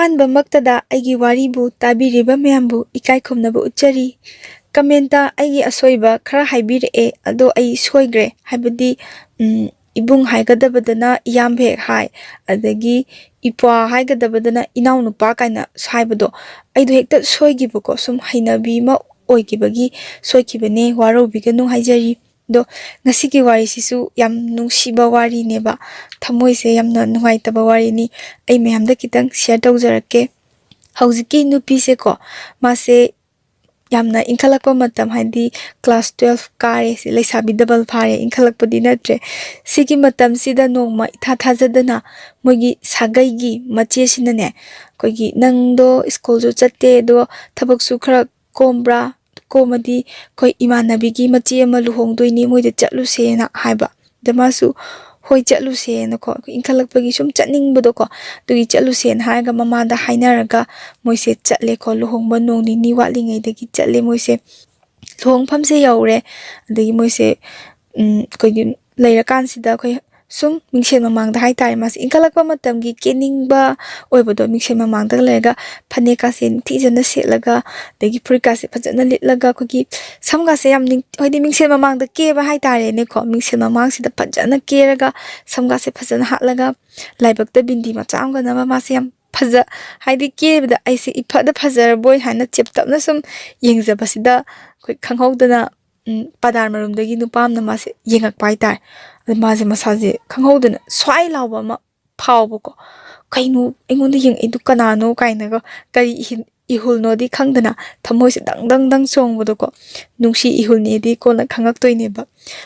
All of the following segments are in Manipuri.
ꯑꯍꯥꯟꯕꯃꯛꯇꯗ ꯑꯩꯒꯤ ꯋꯥꯔꯤꯕꯨ ꯇꯥꯕꯤꯔꯤꯕ ꯃꯌꯥꯝꯕꯨ ꯏꯀꯥꯏ ꯈꯨꯝꯅꯕ ꯎꯠꯆꯔꯤ꯫ ꯀꯃꯦꯟꯇ ꯑꯩꯒꯤ ꯑꯁꯣꯏꯕ ꯈꯔ ꯍꯥꯏꯕꯤꯔꯛꯑꯦ ꯑꯗꯣ ꯑꯩ ꯁꯣꯏꯒ꯭ꯔꯦ ꯍꯥꯏꯕꯗꯤ ꯏꯕꯨꯡ ꯍꯥꯏꯒꯗꯕꯗꯅ ꯏꯌꯥꯝꯕ ꯍꯦꯛ ꯍꯥꯏ, ꯑꯗꯒꯤ ꯏꯄ꯭ꯋꯥ ꯍꯥꯏꯒꯗꯕꯗꯅ ꯏꯅꯥꯎꯅꯨꯄꯥ ꯀꯥꯏꯅ ꯍꯥꯏꯕꯗꯣ ꯑꯩꯗꯣ ꯍꯦꯛꯇ ꯁꯣꯏꯈꯤꯕꯀꯣ, ꯁꯨꯝ ꯍꯩꯅꯕꯤ ꯑꯃ ꯑꯣꯏꯈꯤꯕꯒꯤ ꯁꯣꯏꯈꯤꯕꯅꯦ, ꯋꯥꯔꯧꯕꯤꯒꯅꯨ ꯍꯥꯏꯖꯔꯤ꯫ ꯑꯗꯣ ꯉꯁꯤꯒꯤ ꯋꯥꯔꯤꯁꯤꯁꯨ ꯌꯥꯝ ꯅꯨꯡꯁꯤꯕ ꯋꯥꯔꯤꯅꯦꯕ, ꯊꯃꯣꯏꯁꯦ ꯌꯥꯝꯅ ꯅꯨꯡꯉꯥꯏꯇꯕ ꯋꯥꯔꯤꯅꯤ꯫ ꯑꯩ ꯃꯌꯥꯝꯗ ꯈꯤꯇꯪ ꯁꯤꯌꯔ ꯇꯧꯖꯔꯛꯀꯦ꯫ ꯍꯧꯖꯤꯛꯀꯤ ꯅꯨꯄꯤꯁꯦꯀꯣ, ꯃꯥꯁꯦ ꯌꯥꯝꯅ ꯏꯟꯈꯠꯂꯛꯄ ꯃꯇꯝ, ꯍꯥꯏꯗꯤ ꯀ꯭ꯂꯥꯁ 12 ꯀꯥꯔꯦ, ꯂꯩꯁꯥꯕꯤ ꯗꯕꯜ ꯐꯥꯔꯦ, ꯏꯟꯈꯠꯂꯛꯄꯗꯤ ꯅꯠꯇ꯭ꯔꯦ꯫ ꯁꯤꯒꯤ ꯃꯇꯝꯁꯤꯗ ꯅꯣꯡꯃ ꯏꯊꯥ ꯊꯥꯖꯗꯅ ꯃꯣꯏꯒꯤ ꯁꯥꯒꯩꯒꯤ ꯃꯆꯦꯁꯤꯅꯅꯦ, ꯑꯩꯈꯣꯏꯒꯤ ꯅꯪꯗꯣ ꯁ꯭ꯀꯨꯜꯁꯨ ꯆꯠꯇꯦ ꯑꯗꯣ ꯊꯕꯛꯁꯨ ꯈꯔ ꯀꯣꯝꯕ꯭ꯔꯥ, ꯀꯣꯝꯃꯗꯤ ꯑꯩꯈꯣꯏ ꯏꯃꯥꯟꯅꯕꯤꯒꯤ ꯃꯆꯦ ꯑꯃ ꯂꯨꯍꯣꯡꯗꯣꯏꯅꯤ, ꯃꯣꯏꯗ ꯆꯠꯂꯨꯁꯦꯅ ꯍꯥꯏꯕ꯫ ꯑꯗ ꯃꯥꯁꯨ ꯍꯣꯏ ꯆꯠꯂꯨꯁꯦꯅꯀꯣ, ꯏꯟꯈꯠꯂꯛꯄꯒꯤ ꯁꯨꯝ ꯆꯠꯅꯤꯡꯕꯗꯣꯀꯣ, ꯑꯗꯨꯒꯤ ꯆꯠꯂꯨꯁꯦꯅ ꯍꯥꯏꯔꯒ ꯃꯃꯥꯗ ꯍꯥꯏꯅꯔꯒ ꯃꯣꯏꯁꯦ ꯆꯠꯂꯦꯀꯣ꯫ ꯂꯨꯍꯣꯡꯕ ꯅꯣꯡ ꯅꯤꯅꯤ ꯋꯥꯠꯂꯤꯉꯩꯗꯒꯤ ꯆꯠꯂꯦ ꯃꯣꯏꯁꯦ꯫ ꯂꯨꯍꯣꯡꯐꯝꯁꯦ ꯌꯧꯔꯦ, ꯑꯗꯒꯤ ꯃꯣꯏꯁꯦ ꯑꯩꯈꯣꯏꯒꯤ ꯂꯩꯔꯀꯥꯟꯁꯤꯗ ꯑꯩꯈꯣꯏ ꯁꯨꯝ ꯃꯤꯡꯁꯦꯜ ꯃꯃꯥꯡꯗ ꯍꯥꯏꯇꯥꯔꯦ, ꯃꯥꯁꯦ ꯏꯟꯈꯠꯂꯛꯄ ꯃꯇꯝꯒꯤ ꯀꯦꯅꯤꯡꯕ ꯑꯣꯏꯕꯗꯣ, ꯃꯤꯡꯁꯦꯜ ꯃꯃꯥꯡꯗ ꯂꯩꯔꯒ ꯐꯅꯦꯛꯀꯥꯁꯦ ꯅꯤꯡꯊꯤꯖꯅ ꯁꯦꯠꯂꯒ, ꯑꯗꯒꯤ ꯐꯨꯔꯤꯠꯀꯥꯁꯦ ꯐꯖꯅ ꯂꯤꯠꯂꯒ, ꯑꯩꯈꯣꯏꯒꯤ ꯁꯝꯒꯥꯁꯦ ꯌꯥꯝ ꯍꯥꯏꯗꯤ ꯃꯤꯡꯁꯦꯜ ꯃꯃꯥꯡꯗ ꯀꯦꯕ ꯍꯥꯏꯇꯥꯔꯦꯅꯦꯀꯣ, ꯃꯤꯡꯁꯦꯜ ꯃꯃꯥꯡꯁꯤꯗ ꯐꯖꯅ ꯀꯦꯔꯒ ꯁꯝꯒꯥꯁꯦ ꯐꯖꯅ ꯍꯥꯠꯂꯒ ꯂꯥꯏꯕꯛꯇ ꯕꯤꯟꯗꯤ ꯃꯆꯥ ꯑꯃꯒ ꯅꯝꯃꯒ ꯃꯥꯁꯦ ꯌꯥꯝ ꯍꯥꯏꯗꯤ ꯀꯦꯕꯗ ꯑꯩꯁꯦ ꯏꯐꯗ ꯐꯖꯔꯕꯣꯏ ꯍꯥꯏꯅ ꯆꯦꯞꯇꯞꯅ ꯁꯨꯝ ꯌꯦꯡꯖꯕꯁꯤꯗ ꯑꯩꯈꯣꯏ ꯈꯪꯍꯧꯗꯅ ꯄꯗꯥꯔ ꯃꯔꯨꯝꯗꯒꯤ ꯅꯨꯄꯥ ꯑꯃꯅ ꯃꯥꯁꯦ ꯌꯦꯡꯉꯛꯄ ꯍꯥꯏꯇꯥꯔꯦ꯫ ꯑꯗ ꯃꯥꯁꯦ ꯃꯁꯥꯁꯦ ꯈꯪꯍꯧꯗꯅ ꯁ꯭ꯋꯥꯏ ꯂꯥꯎꯕ ꯑꯃ ꯐꯥꯎꯕꯀꯣ, ꯀꯩꯅꯣ ꯑꯩꯉꯣꯟꯗ ꯌꯦꯡꯉꯛꯏꯗꯨ ꯀꯅꯥꯅꯣ ꯀꯥꯏꯅꯒ, ꯀꯔꯤ ꯏꯍꯨꯜꯅꯣꯗꯤ ꯈꯪꯗꯅ ꯊꯃꯣꯏꯁꯦ ꯗꯪ ꯗꯪ ꯗꯪ ꯆꯣꯡꯕꯗꯣꯀꯣ, ꯅꯨꯡꯁꯤ ꯏꯍꯨꯜꯅꯦꯗꯤ ꯀꯣꯟꯅ ꯈꯪꯉꯛꯇꯣꯏꯅꯦꯕ꯫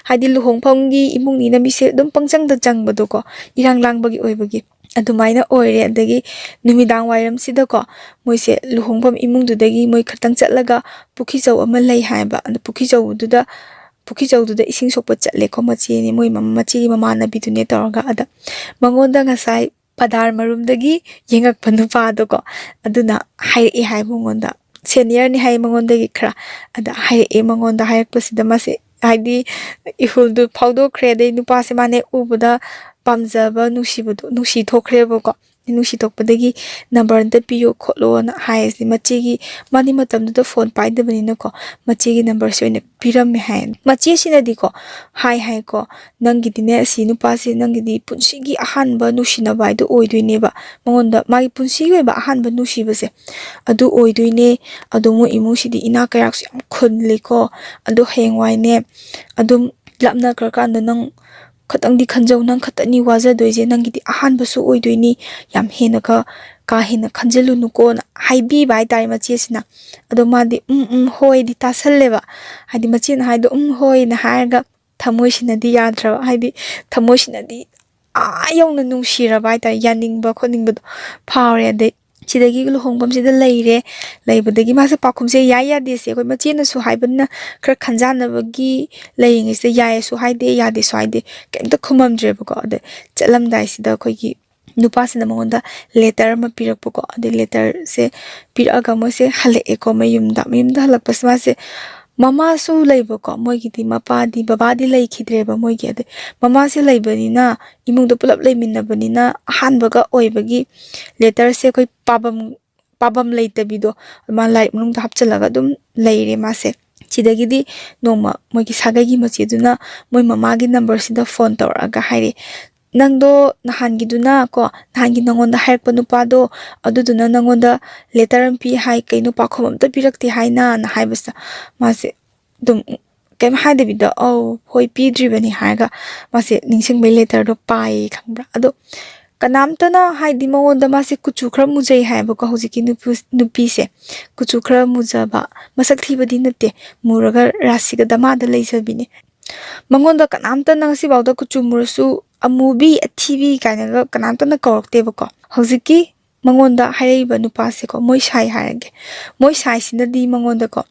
ꯍꯥꯏꯗꯤ ꯂꯨꯍꯣꯡꯐꯝꯒꯤ ꯏꯃꯨꯡꯅꯤꯅ ꯃꯤꯁꯦ ꯑꯗꯨꯝ ꯄꯪꯆꯪꯗ ꯆꯪꯕꯗꯣꯀꯣ, ꯏꯔꯥꯡ ꯂꯥꯡꯕꯒꯤ ꯑꯣꯏꯕꯒꯤ ꯑꯗꯨꯃꯥꯏꯅ ꯑꯣꯏꯔꯦ꯫ ꯑꯗꯒꯤ ꯅꯨꯃꯤꯗꯥꯡ ꯋꯥꯏꯔꯝꯁꯤꯗꯀꯣ, ꯃꯣꯏꯁꯦ ꯂꯨꯍꯣꯡꯐꯝ ꯏꯃꯨꯡꯗꯨꯗꯒꯤ ꯃꯣꯏ ꯈꯛꯇꯪ ꯆꯠꯂꯒ ꯄꯨꯈ꯭ꯔꯤꯆꯧ ꯑꯃ ꯂꯩ ꯍꯥꯏꯕ꯫ ꯑꯗ ꯄꯨꯈ꯭ꯔꯤꯆꯧꯗꯨꯗ ꯏꯁꯤꯡ ꯁꯣꯛꯄ ꯆꯠꯂꯦꯀꯣ, ꯃꯆꯦꯅꯤ, ꯃꯣꯏ ꯃꯆꯦꯒꯤ ꯃꯃꯥꯟꯅꯕꯤꯗꯨꯅꯦ ꯇꯧꯔꯒ꯫ ꯑꯗ ꯃꯉꯣꯟꯗ ꯉꯁꯥꯏ ꯄꯗꯥꯔ ꯃꯔꯨꯝꯗꯒꯤ ꯌꯦꯡꯉꯛꯄ ꯅꯨꯄꯥꯗꯣꯀꯣ, ꯑꯗꯨꯅ ꯍꯥꯏꯔꯛꯑꯦ ꯍꯥꯏꯕ ꯃꯉꯣꯟꯗ, ꯁꯦꯅꯤꯌꯔꯅꯤ ꯍꯥꯏ ꯃꯉꯣꯟꯗꯒꯤ ꯈꯔ꯫ ꯑꯗ ꯍꯥꯏꯔꯛꯑꯦ, ꯃꯉꯣꯟꯗ ꯍꯥꯏꯔꯛꯄꯁꯤꯗ ꯃꯥꯁꯦ ꯍꯥꯏꯗꯤ ꯏꯍꯨꯜꯗꯨ ꯐꯥꯎꯗꯣꯛꯈ꯭ꯔꯦ꯫ ꯑꯗꯩ ꯅꯨꯄꯥꯁꯦ ꯃꯥꯅ ꯍꯦꯛ ꯎꯕꯗ ꯄꯥꯝꯖꯕ, ꯅꯨꯡꯁꯤꯕꯗꯣ ꯅꯨꯡꯁꯤ ꯊꯣꯛꯈ꯭ꯔꯦꯕꯀꯣ꯫ ꯅꯨꯡꯁꯤ ꯊꯣꯛꯄꯗꯒꯤ ꯅꯝꯕꯔ ꯑꯝꯇ ꯄꯤꯌꯣ ꯈꯣꯠꯂꯣꯅ ꯍꯥꯏꯔꯁꯤ, ꯃꯥꯗꯤ ꯃꯇꯝꯗꯨꯗ ꯐꯣꯟ ꯄꯥꯏꯗꯕꯅꯤꯅꯀꯣ, ꯃꯆꯦꯒꯤ ꯅꯝꯕꯔꯁꯦ ꯑꯣꯏꯅ ꯄꯤꯔꯝꯃꯦ ꯍꯥꯏ꯫ ꯃꯆꯦꯁꯤꯅꯗꯤꯀꯣ ꯍꯥꯏꯀꯣ, ꯅꯪꯒꯤꯗꯤꯅꯦ ꯑꯁꯤ ꯅꯨꯄꯥꯁꯦ ꯅꯪꯒꯤꯗꯤ ꯄꯨꯟꯁꯤꯒꯤ ꯑꯍꯥꯟꯕ ꯅꯨꯡꯁꯤꯅꯕ ꯍꯥꯏꯗꯣ ꯑꯣꯏꯗꯣꯏꯅꯦꯕ, ꯃꯉꯣꯟꯗ ꯃꯥꯒꯤ ꯄꯨꯟꯁꯤꯒꯤ ꯑꯣꯏꯕ ꯑꯍꯥꯟꯕ ꯅꯨꯡꯁꯤꯕꯁꯦ ꯑꯗꯨ ꯑꯣꯏꯗꯣꯏꯅꯦ꯫ ꯑꯗꯣ ꯃꯣꯏ ꯏꯃꯨꯡꯁꯤꯗꯤ ꯏꯅꯥꯛ ꯀꯩꯔꯥꯛꯁꯨ ꯌꯥꯝ ꯈꯨꯜꯂꯤꯀꯣ꯫ ꯑꯗꯣ ꯍꯌꯦꯡꯋꯥꯏꯅꯦ ꯑꯗꯨꯝ ꯂꯥꯞꯅꯈ꯭ꯔꯀꯥꯟꯗ ꯅꯪ ꯈꯇꯪꯗꯤ ꯈꯟꯖꯧ, ꯅꯪ ꯈꯛꯇꯅꯤ ꯋꯥꯖꯗꯣꯏꯁꯦ, ꯅꯪꯒꯤꯗꯤ ꯑꯍꯥꯟꯕꯁꯨ ꯑꯣꯏꯗꯣꯏꯅꯤ, ꯌꯥꯝ ꯍꯦꯟꯅ ꯀꯥ ꯍꯦꯟꯅ ꯈꯟꯖꯤꯜꯂꯨꯅꯨꯀꯣꯅ ꯍꯥꯏꯕꯤꯕ ꯍꯥꯏꯇꯥꯔꯦ ꯃꯆꯦꯁꯤꯅ꯫ ꯑꯗꯣ ꯃꯥꯗꯤ ꯍꯣꯏꯗꯤ ꯇꯥꯁꯜꯂꯦꯕ, ꯍꯥꯏꯗꯤ ꯃꯆꯦꯅ ꯍꯥꯏꯗꯣ ꯍꯣꯏꯅ ꯍꯥꯏꯔꯒ ꯊꯃꯣꯏꯁꯤꯅꯗꯤ ꯌꯥꯗ꯭ꯔꯕ, ꯍꯥꯏꯗꯤ ꯊꯃꯣꯏꯁꯤꯅꯗꯤ ꯌꯧꯅ ꯅꯨꯡꯁꯤꯔꯕ ꯍꯥꯏꯇꯥꯔꯦ, ꯌꯥꯅꯤꯡꯕ ꯈꯣꯠꯅꯤꯡꯕꯗꯣ ꯐꯥꯎꯔꯦ꯫ ꯑꯗꯩ ꯁꯤꯗꯒꯤ ꯂꯨꯍꯣꯡꯐꯝꯁꯤꯗ ꯂꯩꯕꯗꯒꯤ ꯃꯥꯁꯦ ꯄꯥꯎꯈꯨꯝꯁꯦ ꯌꯥꯏ ꯌꯥꯗꯦꯁꯦ ꯑꯩꯈꯣꯏ ꯃꯆꯦꯅꯁꯨ ꯍꯥꯏꯕꯅꯤꯅ ꯈꯔ ꯈꯟꯖꯥꯟꯅꯕꯒꯤ ꯂꯩꯔꯤꯉꯩꯁꯤꯗ ꯌꯥꯏꯌꯦꯁꯨ ꯍꯥꯏꯗꯦ, ꯌꯥꯗꯦꯁꯨ ꯍꯥꯏꯗꯦ, ꯀꯩꯝꯇ ꯈꯨꯝꯃꯝꯗ꯭ꯔꯦꯕꯀꯣ꯫ ꯑꯗꯩ ꯆꯠꯂꯝꯗꯥꯏꯁꯤꯗ ꯑꯩꯈꯣꯏꯒꯤ ꯅꯨꯄꯥꯁꯤꯅ ꯃꯉꯣꯟꯗ ꯂꯦꯇꯔ ꯑꯃ ꯄꯤꯔꯛꯄꯀꯣ꯫ ꯑꯗꯩ ꯂꯦꯇꯔꯁꯦ ꯄꯤꯔꯛꯑꯒ ꯃꯣꯏꯁꯦ ꯍꯜꯂꯛꯑꯦꯀꯣ ꯃꯌꯨꯝꯗ ꯍꯜꯂꯛꯄꯁꯦ ꯃꯥꯁꯦ ꯃꯃꯥꯁꯨ ꯂꯩꯕꯀꯣ, ꯃꯣꯏꯒꯤꯗꯤ ꯕꯕꯥꯗꯤ ꯂꯩꯈꯤꯗ꯭ꯔꯦꯕ ꯃꯣꯏꯒꯤ꯫ ꯑꯗꯩ ꯃꯃꯥꯁꯦ ꯂꯩꯕꯅꯤꯅ, ꯏꯃꯨꯡꯗ ꯄꯨꯂꯞ ꯂꯩꯃꯤꯟꯅꯕꯅꯤꯅ, ꯑꯍꯥꯟꯕꯒ ꯑꯣꯏꯕꯒꯤ ꯂꯦꯇꯔꯁꯦ ꯑꯩꯈꯣꯏ ꯄꯥꯕꯝ ꯂꯩꯇꯕꯤꯗꯣ, ꯃꯥ ꯂꯥꯏꯔꯤꯛ ꯃꯅꯨꯡꯗ ꯍꯥꯞꯆꯤꯜꯂꯒ ꯑꯗꯨꯝ ꯂꯩꯔꯦ ꯃꯥꯁꯦ꯫ ꯁꯤꯗꯒꯤꯗꯤ ꯅꯣꯡꯃ ꯃꯣꯏꯒꯤ ꯁꯥꯒꯩꯒꯤ ꯃꯆꯦꯗꯨꯅ ꯃꯣꯏ ꯃꯃꯥꯒꯤ ꯅꯝꯕꯔꯁꯤꯗ ꯐꯣꯟ ꯇꯧꯔꯛꯑꯒ ꯍꯥꯏꯔꯦ, ꯅꯪꯗꯣ ꯅꯍꯥꯟꯒꯤ ꯅꯪꯉꯣꯟꯗ ꯍꯥꯏꯔꯛꯄ ꯅꯨꯄꯥꯗꯣ, ꯑꯗꯨꯗꯨꯅ ꯅꯪꯉꯣꯟꯗ ꯂꯦꯇꯔ ꯑꯃ ꯄꯤ ꯍꯥꯏ, ꯀꯩꯅꯣ ꯄꯥꯎꯈꯨꯝ ꯑꯝꯇ ꯄꯤꯔꯛꯇꯦ ꯍꯥꯏꯅ ꯍꯥꯏꯕꯁꯤꯗ ꯃꯥꯁꯦ ꯑꯗꯨꯝ ꯀꯩꯝ ꯍꯥꯏꯗꯕꯤꯗ ꯍꯣꯏ ꯄꯤꯗ꯭ꯔꯤꯕꯅꯤ ꯍꯥꯏꯔꯒ ꯃꯥꯁꯦ ꯅꯤꯡꯁꯤꯡꯕꯩ ꯂꯦꯇꯔꯗꯣ ꯄꯥꯏꯌꯦ ꯈꯪꯕ꯭ꯔꯥ꯫ ꯑꯗꯣ ꯀꯅꯥꯝꯇꯅ ꯍꯥꯏꯗꯤ ꯃꯉꯣꯟꯗ ꯃꯥꯁꯦ ꯀꯨꯆꯨ ꯈꯔ ꯃꯨꯖꯩ ꯍꯥꯏꯕꯀꯣ, ꯍꯧꯖꯤꯛꯀꯤ ꯅꯨꯄꯤꯁꯦ ꯀꯨꯆꯨ ꯈꯔ ꯃꯨꯖꯕ, ꯃꯁꯛ ꯊꯤꯕꯗꯤ ꯅꯠꯇꯦ, ꯃꯨꯔꯒ ꯔꯥꯁꯤꯒ ꯗꯃꯥꯗ ꯂꯩꯖꯕꯤꯅꯦ꯫ ꯃꯉꯣꯟꯗ ꯀꯅꯥꯝꯇꯅ ꯉꯁꯤꯐꯥꯎꯗ ꯀꯨꯆꯨ ꯃꯨꯔꯁꯨ ꯑꯃꯨꯕꯤ, ꯑꯊꯤꯕꯤ ꯀꯥꯏꯅꯒ ꯀꯅꯥꯝꯇꯅ ꯀꯧꯔꯛꯇꯦꯕꯀꯣ꯫ ꯍꯧꯖꯤꯛꯀꯤ ꯃꯉꯣꯟꯗ ꯍꯥꯏꯔꯛꯏꯕ ꯅꯨꯄꯥꯁꯦꯀꯣ, ꯃꯣꯏ ꯁꯥꯏ ꯍꯥꯏꯔꯒꯦ, ꯃꯣꯏ ꯁꯥꯏꯁꯤꯅꯗꯤ ꯃꯉꯣꯟꯗꯀꯣ,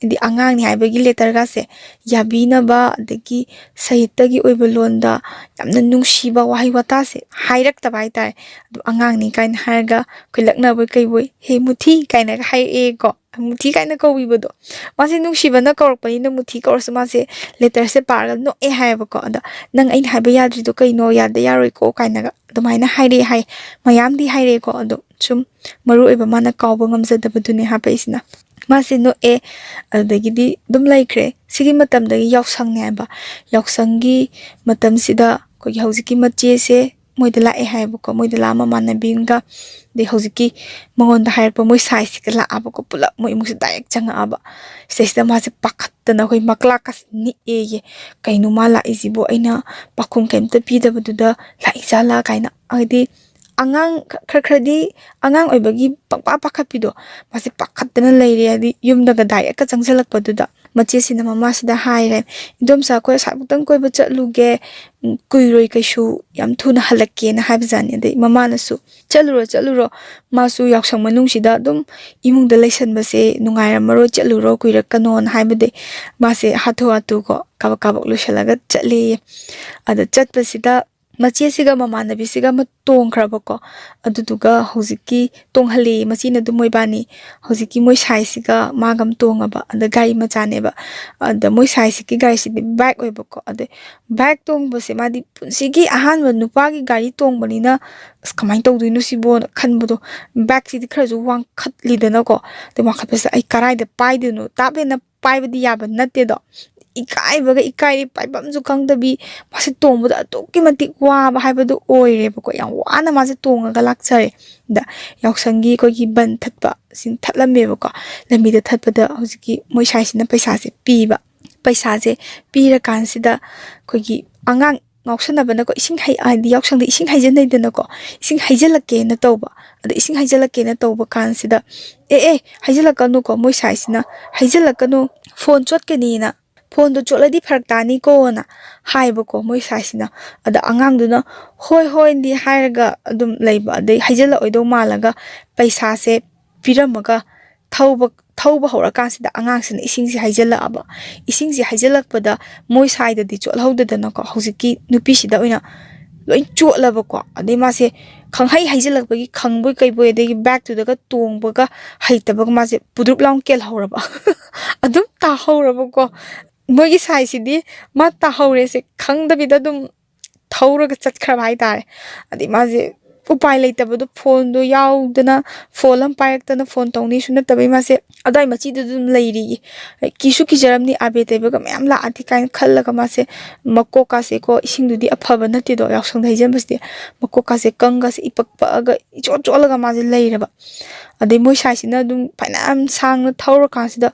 ꯍꯥꯏꯗꯤ ꯑꯉꯥꯡꯅꯤ ꯍꯥꯏꯕꯒꯤ ꯂꯦꯇꯔꯒꯁꯦ ꯌꯥꯕꯤꯅꯕ, ꯑꯗꯒꯤ ꯁꯥꯍꯤꯠꯇꯒꯤ ꯑꯣꯏꯕ ꯂꯣꯟꯗ ꯌꯥꯝꯅ ꯅꯨꯡꯁꯤꯕ ꯋꯥꯍꯩ ꯋꯥꯇꯥꯁꯦ ꯍꯥꯏꯔꯛꯇꯕ ꯍꯥꯏꯇꯥꯔꯦ꯫ ꯑꯗꯨ ꯑꯉꯥꯡꯅꯤ ꯀꯥꯏꯅ ꯍꯥꯏꯔꯒ ꯑꯩꯈꯣꯏ ꯂꯛꯅꯕꯣꯏ ꯀꯩꯕꯣꯏ ꯍꯦ ꯃꯨꯊꯤ ꯀꯥꯏꯅꯒ ꯍꯥꯏꯔꯛꯑꯦꯀꯣ, muthi kaina kaubibodo mase nungshibana kaurakpanina muthi kaursu mase letter se paraga no e haibako ada nang ain haiba yadrido kaino yada yaroi ko kaina adumaina haire hai mayamdi haire ko adu sum maru eba mana kauba ngamjadabadune hapaisina mase no e adagidi dum laikre sigi matamdagi yausang ne ba yausanggi matamsida ko hawjiki mache se moida la e haibako moida la mama binga de hawjiki mangonda hairpa moi size ka la abako pula moi musi direct changa aba stage ma se pakhattana koi makla kas ni e ye kainu mala isibo aina pakhum kemta pidabaduda la isala kaina adi angang kharkhadi angang oibagi pakpa pakhapido mase pakhattana leire adi yumdaga direct ka changsalakpaduda mache sina mama sida haire indomsa ko sabutang koi ba chatluge kuiroi kaishu yam thuna halakke na haibjani de mama nasu chaluro masu yaksang manung sida dum imungda leisanbase nungaira maro chaluro kuira kanon haibde mase hatho atu ko kabak lushalaga chatle ada chatpasida mache siga mama nabi siga ma tongkhrabako aduduga hojiki tonghali machina dumoi bani hojiki moi sai siga magam tongaba ada gai machane ba ada moi sai siki gai sidi bike oibako ada bike tongbase madi punsigi ahan wa nupa gi gari tongbanina kamai tawduino sibo khanbodo bike sidi kharaju wang khatlidana ko de wakhatpasa ai karai da paidino tabena paibadi yaba natte do ikaibaga ikairi paibamju kangdabi mase tongboda atoki matik waba haibadu oireba ko yang wana mase tongaga laksare da yausanggi ko gi ban thatpa sin thatlameba ko lamida thatpada hojiki moi saisina paisa se piba paisa se pira kansida ko gi angang ngausanabana ko ising hai adi yausangda ising haijanai ko ising haijalake na tawba ada ising haijalake na tawba kansida haijalakanu ko moi saisina haijalakanu phone chotkani na phone do choladi phartani ko na haibako moi saisina ada angangduna hoi ndi hairaga adum leiba de haijala oido malaga paisa se piramaga thauba hora kansida angangsina isingsi haijala aba isingsi haijalakpada moi saida di cholhodadana ko hojiki nupi sida oina loi cholaba ko ade mase khanghai haijalakbagi khangboi kaiboi de back to daga tongbaga haitabaga mase pudrup laung kel horaba adum ta horaba ko mogi size di mata haure se khangdabida dum thauraga chatkhra bhai tare adi maje upai leitabadu phone do yaudana phone am paiktana phone tongni suna tabai mase adai machi dum leiri kisu kijaramni abeteba ga myam la ati kain khallaga mase makoka se ko isingdudi aphaba nati do yaksang daijam basde makoka se kanga se ipakpa ga cholaga maje leiraba adi moi saisina dum painam sangna thaura kasida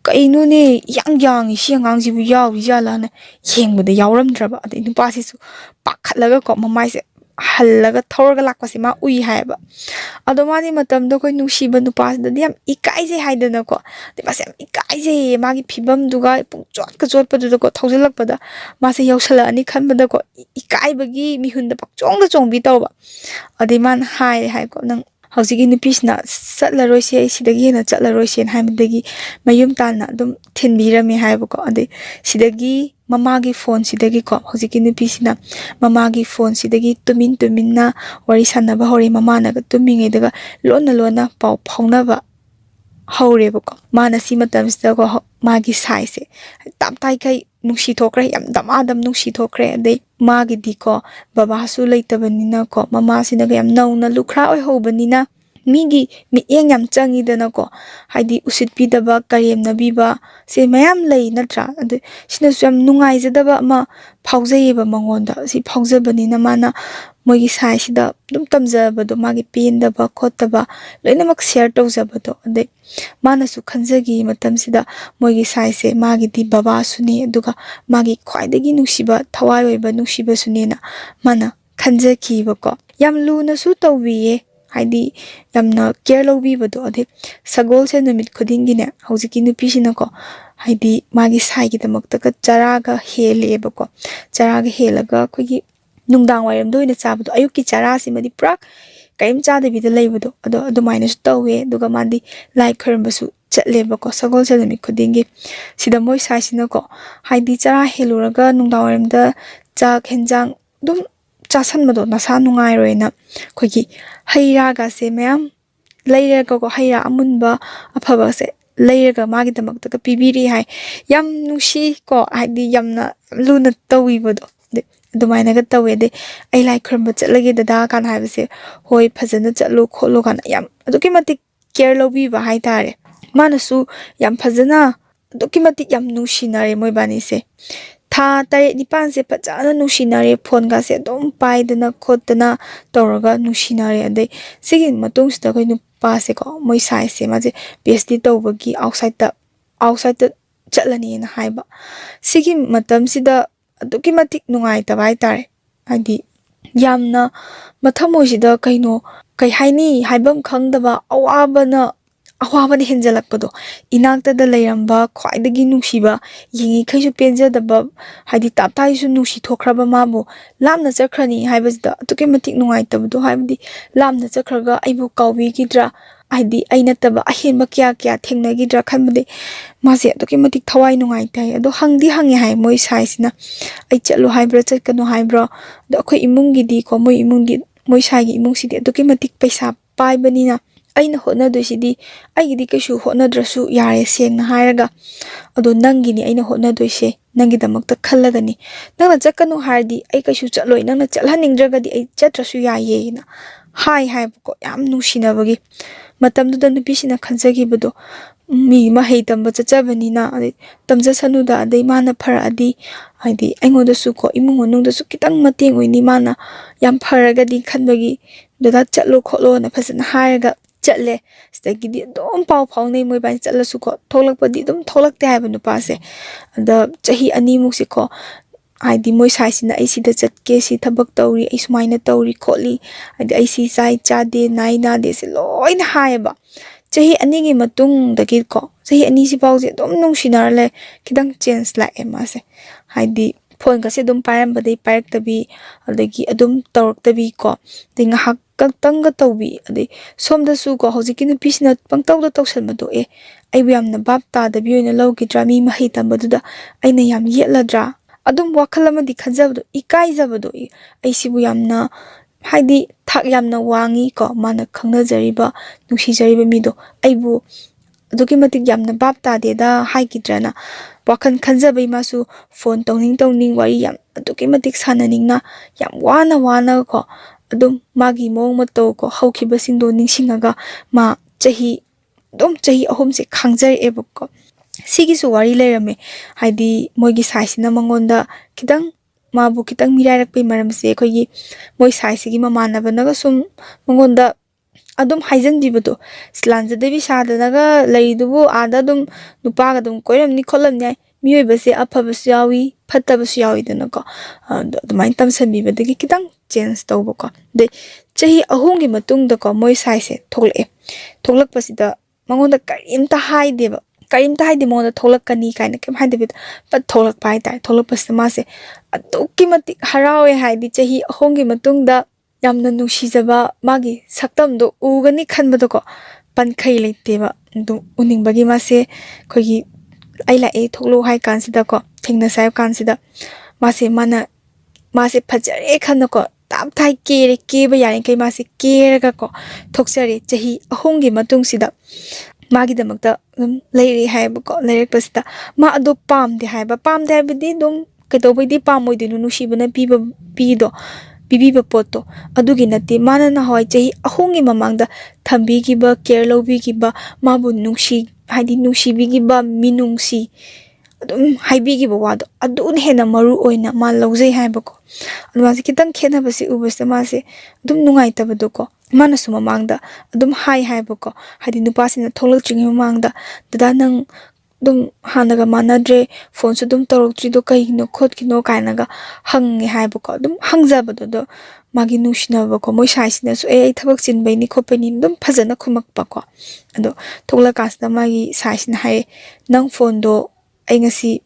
kainu ne yang isi angangjibu yawi jala na yengbuda yawramdraba ade nupasisu pakhatlaga ko mamai se hallaga thorga lakpasi ma ui haiba ado mani matamda koi nungsiba nupasida yam ikaije haidana ko de mase ikaije magi phibam duga chotpaduda ko thaujalakpada mase yausala ani khanbada ko ikaibagi mihunda pakchongda chongbi tawba ade man hai ko nang hawjiki nupisna satlaroi se sidagi na chatlaroi sen haimdagi mayum talna dum thinbirame haibako ade sidagi mamagi phone sidagi ko hawjiki nupisina mamagi phone sidagi tuminna wari sanaba hore mama na tuminge daga lona pau phaunaba haureba ko mana si matamsda ko magi size tamtai kai nungsi thokre yam damadam nungsi thokre ade magi diko baba su leitabanina ko mama sina yam nauna lukra oi hobanina migi miyeng yam changidana ko haidi usitpidaba karemnabiba se mayam lei natra ade sina yam nungaijadaba ma phaujayeba mangonda si phaujabanina mana mogi sai sida dum tamjabado magi pendaba khotaba loinamak share tawjabado ade mana su khanjagi matam sida mogi sai se magi di baba suni aduga magi khwaidagi nungsiba thawai oiba nungsiba sunena mana khanjaki bako yam luna su tawbiye haidi yamna care lobibado ade sagol se numit khodingi ne hojiki nupi sina ko haidi magi sai gi damakta ka charaga heleba ko charaga helaga khogi nungdang wairam doina chabado ayuki charasi madi prak kaim chade bida leibado ado minus tawe duga mandi like kharambasu chatleba ko sagol salami khudingi sida moi saisina ko haidi chara heluraga nungdang wairamda chak henjang dum chasan mado nasa nungai roina khogi hairaga se mayam ꯂꯩꯔꯒꯀꯣ ꯍꯩꯔꯥ ꯑꯃꯨꯟꯕ ꯑꯐꯕꯁꯦ ꯂꯩꯔꯒ ꯃꯥꯒꯤꯗꯃꯛꯇꯒ ꯄꯤꯕꯤꯔꯤ ꯍꯥꯏ ꯌꯥꯝ ꯅꯨꯡꯁꯤ ꯀꯣ ꯍꯥꯏꯗꯤ ꯌꯥꯝꯅ ꯂꯨꯅ ꯇꯧꯕꯤꯕꯗꯣ ꯑꯗꯨꯃꯥꯏꯅꯒ ꯇꯧꯋꯦ ꯑꯗꯩ ꯑꯩ ꯂꯥꯏ ꯈꯨꯔꯨꯝꯕ ꯆꯠꯂꯒꯦ ꯗꯗꯥ ꯀꯥꯟꯅ ꯍꯥꯏꯕꯁꯦ ꯍꯣꯏ ꯐꯖꯅ ꯆꯠꯂꯨ ꯈꯣꯠꯂꯨ ꯀꯥꯟꯅ ꯌꯥꯝ ꯑꯗꯨꯛꯀꯤ ꯃꯇꯤꯛ ꯀꯦꯌꯔ ꯂꯧꯕꯤꯕ ꯍꯥꯏꯇꯥꯔꯦ ꯃꯥꯅꯁꯨ ꯌꯥꯝ ꯐꯖꯅ ꯑꯗꯨꯛꯀꯤ ꯃꯇꯤꯛ ꯌꯥꯝ ꯅꯨꯡꯁꯤꯅꯔꯦ ꯃꯣꯏꯕꯥꯅꯤꯁꯦ ꯊꯥ 8-9ꯁꯦ ꯐꯖꯅ ꯅꯨꯡꯁꯤꯅꯔꯦ ꯐꯣꯟꯒꯥꯁꯦ ꯑꯗꯨꯝ ꯄꯥꯏꯗꯅ ꯈꯣꯠꯇꯅ ꯇꯧꯔꯒ ꯅꯨꯡꯁꯤꯅꯔꯦ ꯑꯗꯩ ꯁꯤꯒꯤ ꯃꯇꯨꯡꯁꯤꯗ ꯑꯩꯈꯣꯏ ꯅꯨꯄꯥꯁꯦꯀꯣ ꯃꯣꯏ ꯁꯥꯏꯁꯦ ꯃꯥꯁꯦ PhD ꯇꯧꯕꯒꯤ ꯑꯥꯎꯠꯁꯥꯏꯗꯇ ꯆꯠꯂꯅꯤꯅ ꯍꯥꯏꯕ ꯁꯤꯒꯤ ꯃꯇꯝꯁꯤꯗ ꯑꯗꯨꯛꯀꯤ ꯃꯇꯤꯛ ꯅꯨꯡꯉꯥꯏꯇꯕ ꯍꯥꯏꯇꯥꯔꯦ ꯍꯥꯏꯗꯤ ꯌꯥꯝꯅ ꯃꯊꯃꯣꯏꯁꯤꯗ ꯀꯩ ꯍꯥꯏꯅꯤ ꯍꯥꯏꯐꯝ ꯈꯪꯗꯕ ꯑꯋꯥꯕꯅ ꯍꯦꯟꯖꯜꯂꯛꯄꯗꯣ ꯏꯅꯥꯛꯇꯗ ꯂꯩꯔꯝꯕ ꯈ꯭ꯋꯥꯏꯗꯒꯤ ꯅꯨꯡꯁꯤꯕ ꯌꯦꯡꯉꯤꯈꯩꯁꯨ ꯄꯦꯟꯖꯗꯕ ꯍꯥꯏꯗꯤ ꯇꯞꯇꯥꯏꯁꯨ ꯅꯨꯡꯁꯤꯊꯣꯛꯈ꯭ꯔꯕ ꯃꯥꯕꯨ ꯂꯥꯞꯅ ꯆꯠꯈ꯭ꯔꯅꯤ ꯍꯥꯏꯕꯁꯤꯗ ꯑꯗꯨꯛꯀꯤ ꯃꯇꯤꯛ ꯅꯨꯡꯉꯥꯏꯇꯕꯗꯣ ꯍꯥꯏꯕꯗꯤ ꯂꯥꯞꯅ ꯆꯠꯈ꯭ꯔꯒ ꯑꯩꯕꯨ ꯀꯥꯎꯕꯤꯈꯤꯗ꯭ꯔꯥ ꯍꯥꯏꯗꯤ ꯑꯩ ꯅꯠꯇꯕ ꯑꯍꯦꯟꯕ ꯀꯌꯥ ꯊꯦꯡꯅꯈꯤꯗ꯭ꯔꯥ ꯈꯟꯕꯗꯤ ꯃꯥꯁꯦ ꯑꯗꯨꯛꯀꯤ ꯃꯇꯤꯛ ꯊꯋꯥꯏ ꯅꯨꯡꯉꯥꯏꯇꯦ ꯍꯥꯏ ꯑꯗꯣ ꯍꯪꯉꯦ ꯍꯥꯏ ꯃꯣꯏ ꯁꯥꯏꯁꯤꯅ ꯑꯩ ꯆꯠꯂꯨ ꯍꯥꯏꯕ꯭ꯔꯥ ꯆꯠꯀꯅꯨ ꯍꯥꯏꯕ꯭ꯔꯥ ꯑꯗꯣ ꯑꯩꯈꯣꯏ ꯏꯃꯨꯡꯒꯤꯗꯤꯀꯣ ꯃꯣꯏ ꯁꯥꯏꯒꯤ ꯏꯃꯨꯡꯁꯤꯗꯤ ꯑꯗꯨꯛꯀꯤ ꯃꯇꯤꯛ ꯄꯩꯁꯥ ꯄꯥꯏꯕꯅꯤꯅ ꯑꯩꯅ ꯍꯣꯠꯅꯗꯣꯏꯁꯤꯗꯤ ꯑꯩꯒꯤꯗꯤ ꯀꯩꯁꯨ ꯍꯣꯠꯅꯗ꯭ꯔꯁꯨ ꯌꯥꯔꯦ ꯁꯦꯡꯅ ꯍꯥꯏꯔꯒ ꯑꯗꯣ ꯅꯪꯒꯤꯅꯤ ꯑꯩꯅ ꯍꯣꯠꯅꯗꯣꯏꯁꯦ ꯅꯪꯒꯤꯗꯃꯛꯇ ꯈꯜꯂꯒꯅꯤ ꯅꯪꯅ ꯆꯠꯀꯅꯨ ꯍꯥꯏꯔꯗꯤ ꯑꯩ ꯀꯩꯁꯨ ꯆꯠꯂꯣꯏ ꯅꯪꯅ ꯆꯠꯍꯟꯅꯤꯡꯗ꯭ꯔꯒꯗꯤ ꯑꯩ ꯆꯠꯇ꯭ꯔꯁꯨ ꯌꯥꯏꯌꯦꯅ ꯍꯥꯏꯕꯀꯣ ꯌꯥꯝ ꯅꯨꯡꯁꯤꯅꯕꯒꯤ ꯃꯇꯝꯗꯨꯗ ꯅꯨꯄꯤꯁꯤꯅ ꯈꯟꯖꯈꯤꯕꯗꯣ ꯃꯤ ꯃꯍꯩ ꯇꯝꯕ ꯆꯠꯆꯕꯅꯤ나 ꯑꯗꯩ ꯇꯝꯖꯁꯅꯨꯗ ꯑꯗꯩ ꯃꯥꯅ ꯐꯔꯛꯑꯗꯤ ꯍꯥꯏꯗꯤ ꯑꯩꯉꯣꯟꯗꯁꯨ ꯀꯣ ꯏꯃꯨꯡ ꯃꯅꯨꯡꯗꯁꯨ ꯈꯤꯇꯪ ꯃꯇꯦꯡ ꯑꯣꯏꯅꯤ ꯃꯥꯅ ꯌꯥꯝ ꯐꯔꯒꯗꯤ ꯈꯟꯕꯒꯤ ꯗꯗꯥ ꯆꯠꯂꯣ ꯈꯣꯠꯂꯣꯅ ꯐꯖꯅ ꯍꯥꯏꯔꯒ ꯆꯠꯂꯦ ꯁꯤꯗꯒꯤꯗꯤ ꯑꯗꯨꯝ ꯄꯥꯎ ꯐꯥꯎꯅꯩ ꯃꯣꯏꯕꯥꯅꯤ ꯆꯠꯂꯁꯨꯀꯣ ꯊꯣꯛꯂꯛꯄꯗꯤ ꯑꯗꯨꯝ ꯊꯣꯛꯂꯛꯇꯦ ꯍꯥꯏꯕ ꯅꯨꯄꯥꯁꯦ ꯑꯗ ꯆꯍꯤ 2 ꯍꯥꯏꯗꯤ ꯃꯣꯏ ꯁꯥꯏꯁꯤꯅ ꯑꯩ ꯁꯤꯗ ꯆꯠꯀꯦ ꯁꯤ ꯊꯕꯛ ꯇꯧꯔꯤ ꯑꯩ ꯁꯨꯃꯥꯏꯅ ꯇꯧꯔꯤ ꯈꯣꯠꯂꯤ ꯍꯥꯏꯗꯤ ꯑꯩ ꯁꯤ ꯆꯥꯏ ꯆꯥꯗꯦ ꯅꯥꯏ ꯅꯥꯗꯦꯁꯦ ꯂꯣꯏꯅ ꯍꯥꯏꯌꯦꯕ ꯆꯍꯤ 2ꯒꯤ ꯃꯇꯨꯡꯗꯒꯤꯀꯣ ꯆꯍꯤ 2ꯁꯤ ꯐꯥꯎꯁꯦ ꯑꯗꯨꯝ ꯅꯨꯡꯁꯤꯅꯔ ꯂꯩ ꯈꯤꯇꯪ ꯆꯦꯟꯖ ꯂꯥꯛꯑꯦ ꯃꯥꯁꯦ ꯍꯥꯏꯗꯤ ꯐꯣꯟꯒꯁꯦ ꯑꯗꯨꯝ ꯄꯥꯏꯔꯝꯕꯗꯩ ꯄꯥꯏꯔꯛꯇꯕꯤ ꯑꯗꯒꯤ ꯑꯗꯨꯝ ꯇꯧꯔꯛꯇꯕꯤ ꯀꯣ ꯑꯗꯩ ꯉꯥꯏꯍꯥꯛ ꯈꯛꯇꯪꯒ ꯇꯧꯕꯤ ꯑꯗꯩ ꯁꯣꯝꯗꯁꯨ ꯀꯣ ꯍꯧꯖꯤꯛꯀꯤ ꯅꯨꯄꯤꯁꯤꯅ ꯄꯪꯇꯧꯗ ꯇꯧꯁꯟꯕꯗꯣ ꯑꯩꯕꯨ ꯌꯥꯝꯅ ꯚꯥꯞ ꯇꯥꯗꯕꯤ ꯑꯣꯏꯅ ꯂꯧꯈꯤꯗ꯭ꯔꯥ ꯃꯤ ꯃꯍꯩ ꯇꯝꯕꯗꯨꯗ ꯑꯩꯅ ꯌꯥꯝ ꯌꯦꯠꯂꯗ꯭ꯔꯥ ꯑꯗꯨꯝ ꯋꯥꯈꯜ ꯑꯃꯗꯤ ꯈꯟꯖꯕꯗꯣ ꯏꯀꯥꯏꯖꯕꯗꯣ ꯑꯩꯁꯤꯕꯨ ꯌꯥꯝꯅ ꯍꯥꯏꯗꯤ ꯊꯥꯛ ꯌꯥꯝꯅ ꯋꯥꯡꯉꯤ ꯀꯣ ꯃꯥꯅ ꯈꯪꯅꯖꯔꯤꯕ ꯅꯨꯡꯁꯤꯖꯔꯤꯕ ꯃꯤꯗꯣ ꯑꯩꯕꯨ ꯑꯗꯨꯛꯀꯤ ꯃꯇꯤꯛ ꯌꯥꯝꯅ ꯚꯥꯞ ꯇꯥꯗꯦꯗ ꯍꯥꯏꯈꯤꯗ꯭ꯔꯅ ꯋꯥꯈꯜ ꯈꯟꯖꯕꯩ ꯃꯥꯁꯨ ꯐꯣꯟ ꯇꯧꯅꯤꯡ ꯋꯥꯔꯤ ꯌꯥꯝ ꯑꯗꯨꯛꯀꯤ ꯃꯇꯤꯛ ꯁꯥꯟꯅꯅꯤꯡꯅ ꯌꯥꯝ ꯋꯥꯅ ꯀꯣ ꯑꯗꯨꯝ ꯃꯥꯒꯤ ꯃꯑꯣꯡ ꯃꯇꯧ ꯀꯣ ꯍꯧꯈꯤꯕꯁꯤꯡꯗꯣ ꯅꯤꯡꯁꯤꯡꯉꯒ ꯃꯥ ꯆꯍꯤ 3 ꯈꯥꯡꯖꯔꯛꯑꯦꯕꯀꯣ ꯁꯤꯒꯤꯁꯨ ꯋꯥꯔꯤ ꯂꯩꯔꯝꯃꯦ ꯍꯥꯏꯗꯤ ꯃꯣꯏꯒꯤ ꯁꯥꯏꯁꯤꯅ ꯃꯉꯣꯟꯗ ꯃꯥꯕꯨ ꯈꯤꯇꯪ ꯃꯤꯔꯥꯏꯔꯛꯄꯩ ꯃꯔꯝꯁꯦ ꯑꯩꯈꯣꯏꯒꯤ ꯃꯣꯏ ꯁꯥꯏꯁꯤꯒꯤ ꯃꯃꯥꯟꯅꯕꯅꯒ ꯁꯨꯝ ꯃꯉꯣꯟꯗ ꯑꯗꯨꯝ ꯍꯥꯏꯖꯟꯕꯤꯕꯗꯣ ꯁ꯭ꯂꯥꯟꯖꯗꯕꯤ ꯁꯥꯗꯅꯒ ꯂꯩꯔꯤꯗꯨꯕꯨ ꯑꯥꯗ ꯑꯗꯨꯝ ꯅꯨꯄꯥꯒ ꯑꯗꯨꯝ ꯀꯣꯏꯔꯝꯅꯤ ꯈꯣꯠꯂꯝꯅꯤ ꯍꯥꯏ ꯃꯤꯑꯣꯏꯕꯁꯦ ꯑꯐꯕꯁꯨ ꯌꯥꯎꯏ ꯐꯠꯇꯕꯁꯨ ꯌꯥꯎꯏꯗꯅꯀꯣ ꯑꯗꯨꯃꯥꯏꯅ ꯇꯝꯁꯟꯕꯤꯕꯗꯒꯤꯈꯤꯇꯪ ꯆꯦꯟꯖ ꯇꯧꯕꯀꯣ ꯑꯗꯩ ꯆꯍꯤ 2ꯒꯤ ꯃꯇꯨꯡꯗꯀꯣ ꯃꯣꯏ ꯁꯥꯏꯁꯦ ꯊꯣꯛꯂꯛꯄꯁꯤꯗ ꯃꯉꯣꯟꯗ ꯀꯔꯤꯝꯇ ꯍꯥꯏꯗꯦ ꯃꯉꯣꯟꯗ ꯊꯣꯛꯂꯛꯀꯅꯤ ꯀꯥꯏꯅ ꯀꯩꯝ ꯍꯥꯏꯗꯕꯤꯗ ꯊꯣꯛꯂꯛꯄ ꯍꯥꯏꯇꯥꯔꯦ ꯊꯣꯛꯂꯛꯄꯁꯤꯗ ꯃꯥꯁꯦ ꯑꯗꯨꯛꯀꯤ ꯃꯇꯤꯛ ꯍꯔꯥꯎꯋꯦ ꯍꯥꯏꯗꯤ ꯆꯍꯤ 2ꯒꯤ ꯃꯇꯨꯡꯗ ꯌꯥꯝꯅ ꯅꯨꯡꯁꯤꯖꯕ ꯃꯥꯒꯤ ꯁꯛꯇꯝꯗꯣ ꯎꯒꯅꯤ ꯈꯟꯕꯗꯀꯣ ꯄꯟꯈꯩ ꯂꯩꯇꯦꯕ ꯑꯗꯨ ꯎꯅꯤꯡꯕꯒꯤ ꯃꯥꯁꯦ ꯑꯩꯈꯣꯏꯒꯤ ꯑꯩ ꯂꯥꯛꯑꯦ ꯊꯣꯛꯂꯛꯑꯣ ꯍꯥꯏ ꯀꯥꯟꯁꯤꯗꯀꯣ ꯊꯦꯡꯅꯁꯦ ꯍꯥꯏꯕ ꯀꯥꯟꯁꯤꯗ ꯃꯥꯁꯦ ꯐꯖꯔꯦ ꯈꯟꯅꯀꯣ ꯇꯞꯇꯥꯏ ꯀꯦꯕ ꯌꯥꯔꯤꯈꯩ ꯃꯥꯁꯦ ꯀꯦꯔꯒꯀꯣ ꯊꯣꯛꯆꯔꯦ ꯆꯍꯤ 2ꯒꯤ ꯃꯇꯨꯡꯁꯤꯗ ꯃꯥꯒꯤꯗꯃꯛꯇ ꯑꯗꯨꯝ ꯂꯩꯔꯦ ꯍꯥꯏꯌꯦꯕꯀꯣ ꯂꯩꯔꯛꯄꯁꯤꯗ ꯃꯥ ꯑꯗꯣ ꯄꯥꯝꯗꯦ ꯍꯥꯏꯕꯗꯤ ꯑꯗꯨꯝ ꯀꯩꯗꯧꯕꯩꯗꯤ ꯄꯥꯝꯃꯣꯏꯗꯣꯏꯅꯣ ꯅꯨꯡꯁꯤꯕꯅ ꯄꯤꯕꯤꯕ ꯄꯣꯠꯇꯣ ꯑꯗꯨꯒꯤ ꯅꯠꯇꯦ ꯃꯥꯅ ꯅꯍꯥꯟꯋꯥꯏ ꯆꯍꯤ 2ꯒꯤ ꯃꯃꯥꯡꯗ ꯊꯝꯕꯤꯈꯤꯕ ꯀꯦꯌꯔ ꯂꯧꯕꯤꯈꯤꯕ ꯃꯥꯕꯨ ꯅꯨꯡꯁꯤꯕꯤꯈꯤꯕ ꯃꯤꯅꯨꯡꯁꯤ ꯑꯗꯨꯝ ꯍꯥꯏꯕꯤꯈꯤꯕ ꯋꯥꯗꯣ ꯑꯗꯨꯅ ꯍꯦꯟꯅ ꯃꯔꯨ ꯑꯣꯏꯅ ꯃꯥ ꯂꯧꯖꯩ ꯍꯥꯏꯕꯀꯣ ꯑꯗꯨ ꯃꯥꯁꯦꯈꯤꯇꯪ ꯈꯦꯠꯅꯕꯁꯦ ꯎꯕꯁꯤꯗ ꯃꯥꯁꯦ ꯑꯗꯨꯝ ꯅꯨꯡꯉꯥꯏꯇꯕꯗꯣꯀꯣ ꯃꯥꯅꯁꯨ ꯃꯃꯥꯡꯗ ꯑꯗꯨꯝ ꯍꯥꯏꯕꯀꯣ ꯍꯥꯏꯗꯤ ꯅꯨꯄꯥꯁꯤꯅ ꯊꯣꯛꯂꯛꯇ꯭ꯔꯤꯉꯩ ꯃꯃꯥꯡꯗ ꯗꯗꯥ ꯅꯪ ꯑꯗꯨꯝ ꯍꯥꯟꯅꯒ ꯃꯥꯟꯅꯗ꯭ꯔꯦ ꯐꯣꯟꯁꯨ ꯑꯗꯨꯝ ꯇꯧꯔꯛꯇ꯭ꯔꯤꯗꯣ ꯀꯩꯒꯤꯅꯣ ꯈꯣꯠꯀꯤꯅꯣ ꯀꯥꯏꯅꯒ ꯍꯪꯉꯦ ꯍꯥꯏꯕꯀꯣ ꯑꯗꯨꯝ ꯍꯪꯖꯕꯗꯣ ꯑꯗꯣ ꯃꯥꯒꯤ ꯅꯨꯡꯁꯤꯅꯕꯀꯣ ꯃꯣꯏ ꯁꯥꯏꯁꯤꯅꯁꯨ ꯑꯩ ꯊꯕꯛ ꯆꯤꯟꯕꯩꯅꯤ ꯈꯣꯠꯄꯩꯅꯤ ꯑꯗꯨꯝ ꯐꯖꯅ ꯈꯨꯝꯃꯛꯄꯀꯣ ꯑꯗꯣ ꯊꯣꯛꯂꯛꯀꯥꯟꯁꯤꯗ ꯃꯥꯒꯤ ꯁꯥꯏꯁꯤꯅ ꯍꯥꯏꯌꯦ ꯅꯪ ꯐꯣꯟꯗꯣ ꯑꯩ ꯉꯁꯤ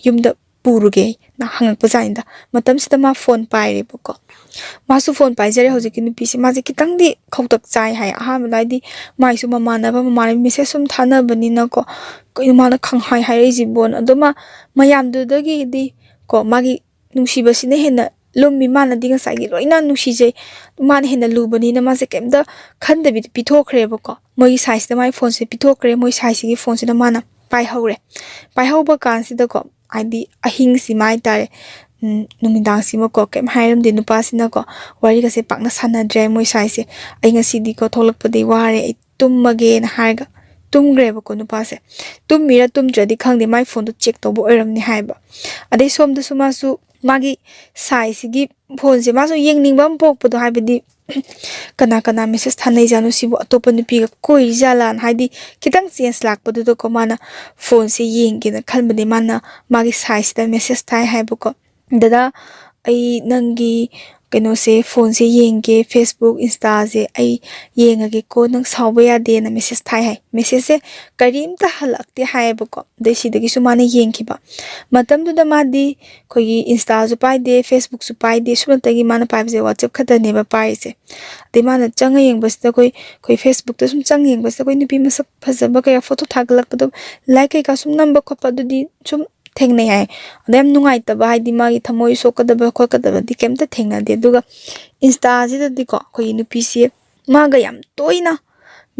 ꯌꯨꯝꯗ ꯄꯨꯔꯨꯒꯦ ꯅ ꯍꯪꯉꯛꯄꯖꯥꯠꯅꯤꯗ ꯃꯇꯝꯁꯤꯗ ꯃꯥ ꯐꯣꯟ ꯄꯥꯏꯔꯦꯕꯀꯣ ꯃꯥꯁꯨ ꯐꯣꯟ ꯄꯥꯏꯖꯔꯦ ꯍꯧꯖꯤꯛꯀꯤ ꯅꯨꯄꯤꯁꯦ ꯃꯥꯁꯦ ꯈꯤꯇꯪꯗꯤ ꯈꯧꯇꯛ ꯆꯥꯏ ꯍꯥꯏ ꯑꯍꯥꯟꯕꯗ ꯍꯥꯏꯗꯤ ꯃꯥꯏꯁꯨ ꯃꯃꯥꯟꯅꯕꯤ ꯃꯦꯁꯦꯖ ꯁꯨꯝ ꯊꯥꯅꯕꯅꯤꯅꯀꯣ ꯀꯩꯅꯣ ꯃꯥꯅ ꯈꯪꯍꯥꯏ ꯍꯥꯏꯔꯛꯏꯁꯤꯕꯣꯅ ꯑꯗꯣ ꯃꯌꯥꯝꯗꯨꯗꯒꯤꯗꯤ ꯃꯥꯒꯤ ꯅꯨꯡꯁꯤꯕꯁꯤꯅ ꯍꯦꯟꯅ ꯂꯨꯝꯃꯤ ꯃꯥꯅꯗꯤ ꯉꯁꯥꯏꯒꯤ ꯂꯣꯏꯅ ꯅꯨꯡꯁꯤꯖꯩ ꯃꯥꯅ ꯍꯦꯟꯅ ꯂꯨꯕꯅꯤꯅ ꯃꯥꯁꯦ ꯀꯩꯝꯇ ꯈꯟꯗꯕꯤꯗ ꯄꯤꯊꯣꯛꯈ꯭ꯔꯦꯕꯀꯣ ꯃꯣꯏꯒꯤ ꯁꯥꯏꯖꯇ ꯃꯥꯏ ꯐꯣꯟꯁꯦ ꯄꯤꯊꯣꯛꯈ꯭ꯔꯦ ꯃꯣꯏ ꯁꯥꯏꯖꯁꯤꯒꯤ ꯐꯣꯟꯁꯤꯗ ꯃꯥꯅ ꯄꯥꯏꯍꯧꯔꯦ ꯄꯥꯏꯍꯧꯕ ꯀꯥꯟꯁꯤꯗꯀꯣ ꯍꯥꯏꯗꯤ ꯑꯍꯤꯡꯁꯤꯃ ꯍꯥꯏꯇꯥꯔꯦ ꯅꯨꯃꯤꯗꯥꯡꯁꯤꯃꯀꯣ ꯀꯩꯝ ꯍꯥꯏꯔꯝꯗꯦ ꯅꯨꯄꯥꯁꯤꯅꯀꯣ ꯋꯥꯔꯤꯒꯁꯦ ꯄꯥꯛꯅ ꯁꯥꯟꯅꯗ꯭ꯔꯦ ꯃꯣꯏ ꯁꯥꯏꯁꯦ ꯑꯩ ꯉꯁꯤꯗꯤꯀꯣ ꯊꯣꯛꯂꯛꯄꯗꯒꯤ ꯋꯥꯔꯦ ꯑꯩ ꯇꯨꯝꯃꯒꯦꯅ ꯍꯥꯏꯔꯒ ꯇꯨꯝꯈ꯭ꯔꯦꯕꯀꯣ ꯅꯨꯄꯥꯁꯦ ꯇꯨꯝꯃꯤꯔ ꯇꯨꯝꯗ꯭ꯔꯗꯤ ꯈꯪꯗꯦ ꯃꯥꯏ ꯐꯣꯟꯗꯣ ꯆꯦꯛ ꯇꯧꯕ ꯑꯣꯏꯔꯝꯅꯤ ꯍꯥꯏꯕ ꯑꯗꯩ ꯁꯣꯝꯗꯁꯨ ꯃꯥꯁꯨ ꯃꯥꯒꯤ ꯁꯥꯏꯁꯤꯒꯤ ꯐꯣꯟꯁꯦ ꯃꯥꯁꯨ ꯌꯦꯡꯅꯤꯡꯕ ꯑꯃ ꯄꯣꯛꯄꯗꯣ ꯍꯥꯏꯕꯗꯤ ꯀꯅꯥ ꯀꯅꯥ ꯃꯦꯁꯦꯁ ꯊꯥꯅꯩꯖꯥꯠꯅꯣ ꯁꯤꯕꯨ ꯑꯇꯣꯞꯄ ꯅꯨꯄꯤꯒ ꯀꯣꯏꯔꯤꯖꯥꯠꯂꯥꯅ ꯍꯥꯏꯗꯤ ꯈꯤꯇꯪ ꯆꯦꯟꯖ ꯂꯥꯛꯄꯗꯨꯗꯀꯣ ꯃꯥꯅ ꯐꯣꯟꯁꯦ ꯌꯦꯡꯒꯦꯅ ꯈꯟꯕꯗꯤ ꯃꯥꯅ ꯃꯥꯒꯤ ꯁꯥꯏꯁꯤꯗ ꯃꯦꯁꯦꯁ ꯊꯥꯏ ꯍꯥꯏꯕꯀꯣ ꯗꯗꯥ ꯑꯩ ꯅꯪꯒꯤ ꯀꯩꯅꯣꯁꯦ ꯐꯣꯟꯁꯦ ꯌꯦꯡꯒꯦ ꯐꯦꯁꯕꯨꯛ ꯏꯟꯁꯇꯥꯁꯦ ꯑꯩ ꯌꯦꯡꯉꯒꯦꯀꯣ ꯅꯪ ꯁꯥꯎꯕ ꯌꯥꯗꯦꯅ ꯃꯦꯁꯦꯁ ꯊꯥꯏ ꯍꯥꯏ ꯃꯦꯁꯦꯁꯁꯦ ꯀꯔꯤꯝꯇ ꯍꯜꯂꯛꯇꯦ ꯍꯥꯏꯌꯦꯕꯀꯣ ꯑꯗꯩ ꯁꯤꯗꯒꯤꯁꯨ ꯃꯥꯅ ꯌꯦꯡꯈꯤꯕ ꯃꯇꯝꯗꯨꯗ ꯃꯥꯗꯤ ꯑꯩꯈꯣꯏꯒꯤ ꯏꯟꯁꯇꯥꯁꯨ ꯄꯥꯏꯗꯦ ꯐꯦꯁꯕꯨꯛꯁꯨ ꯄꯥꯏꯗꯦ ꯁꯨꯝꯅꯇꯒꯤ ꯃꯥꯅ ꯄꯥꯏꯕꯁꯦ ꯋꯥꯆꯞ ꯈꯛꯇꯅꯦꯕ ꯄꯥꯏꯔꯤꯁꯦ ꯑꯗꯩ ꯃꯥꯅ ꯆꯪꯉ ꯌꯦꯡꯕꯁꯤꯗ ꯑꯩꯈꯣꯏ ꯐꯦꯁꯕꯨꯛꯇ ꯁꯨꯝ ꯆꯪ ꯌꯦꯡꯕꯁꯤꯗ ꯑꯩꯈꯣꯏ ꯅꯨꯄꯤ ꯃꯁꯛ ꯐꯖꯕ ꯀꯌꯥ ꯐꯣꯇꯣ ꯊꯥꯒꯠꯂꯛꯄꯗꯣ ꯂꯥꯏꯛ ꯀꯩꯀꯥ ꯁꯨꯝ ꯅꯝꯕ ꯈꯣꯠꯄ ꯑꯗꯨꯗꯤ ꯁꯨꯝ ꯊꯦꯡꯅꯩ ꯍꯥꯏ ꯑꯗ ꯌꯥꯝ ꯅꯨꯡꯉꯥꯏꯇꯕ ꯍꯥꯏꯗꯤ ꯃꯥꯒꯤ ꯊꯃꯣꯏ ꯁꯣꯛꯀꯗꯕ ꯈꯣꯠꯀꯗꯕꯗꯤ ꯀꯩꯝꯇ ꯊꯦꯡꯅꯗꯦ ꯑꯗꯨꯒ ꯏꯟꯁꯇꯥꯁꯤꯗꯗꯤꯀꯣ ꯑꯩꯈꯣꯏꯒꯤ ꯅꯨꯄꯤꯁꯦ ꯃꯥꯒ ꯌꯥꯝ ꯇꯣꯏꯅ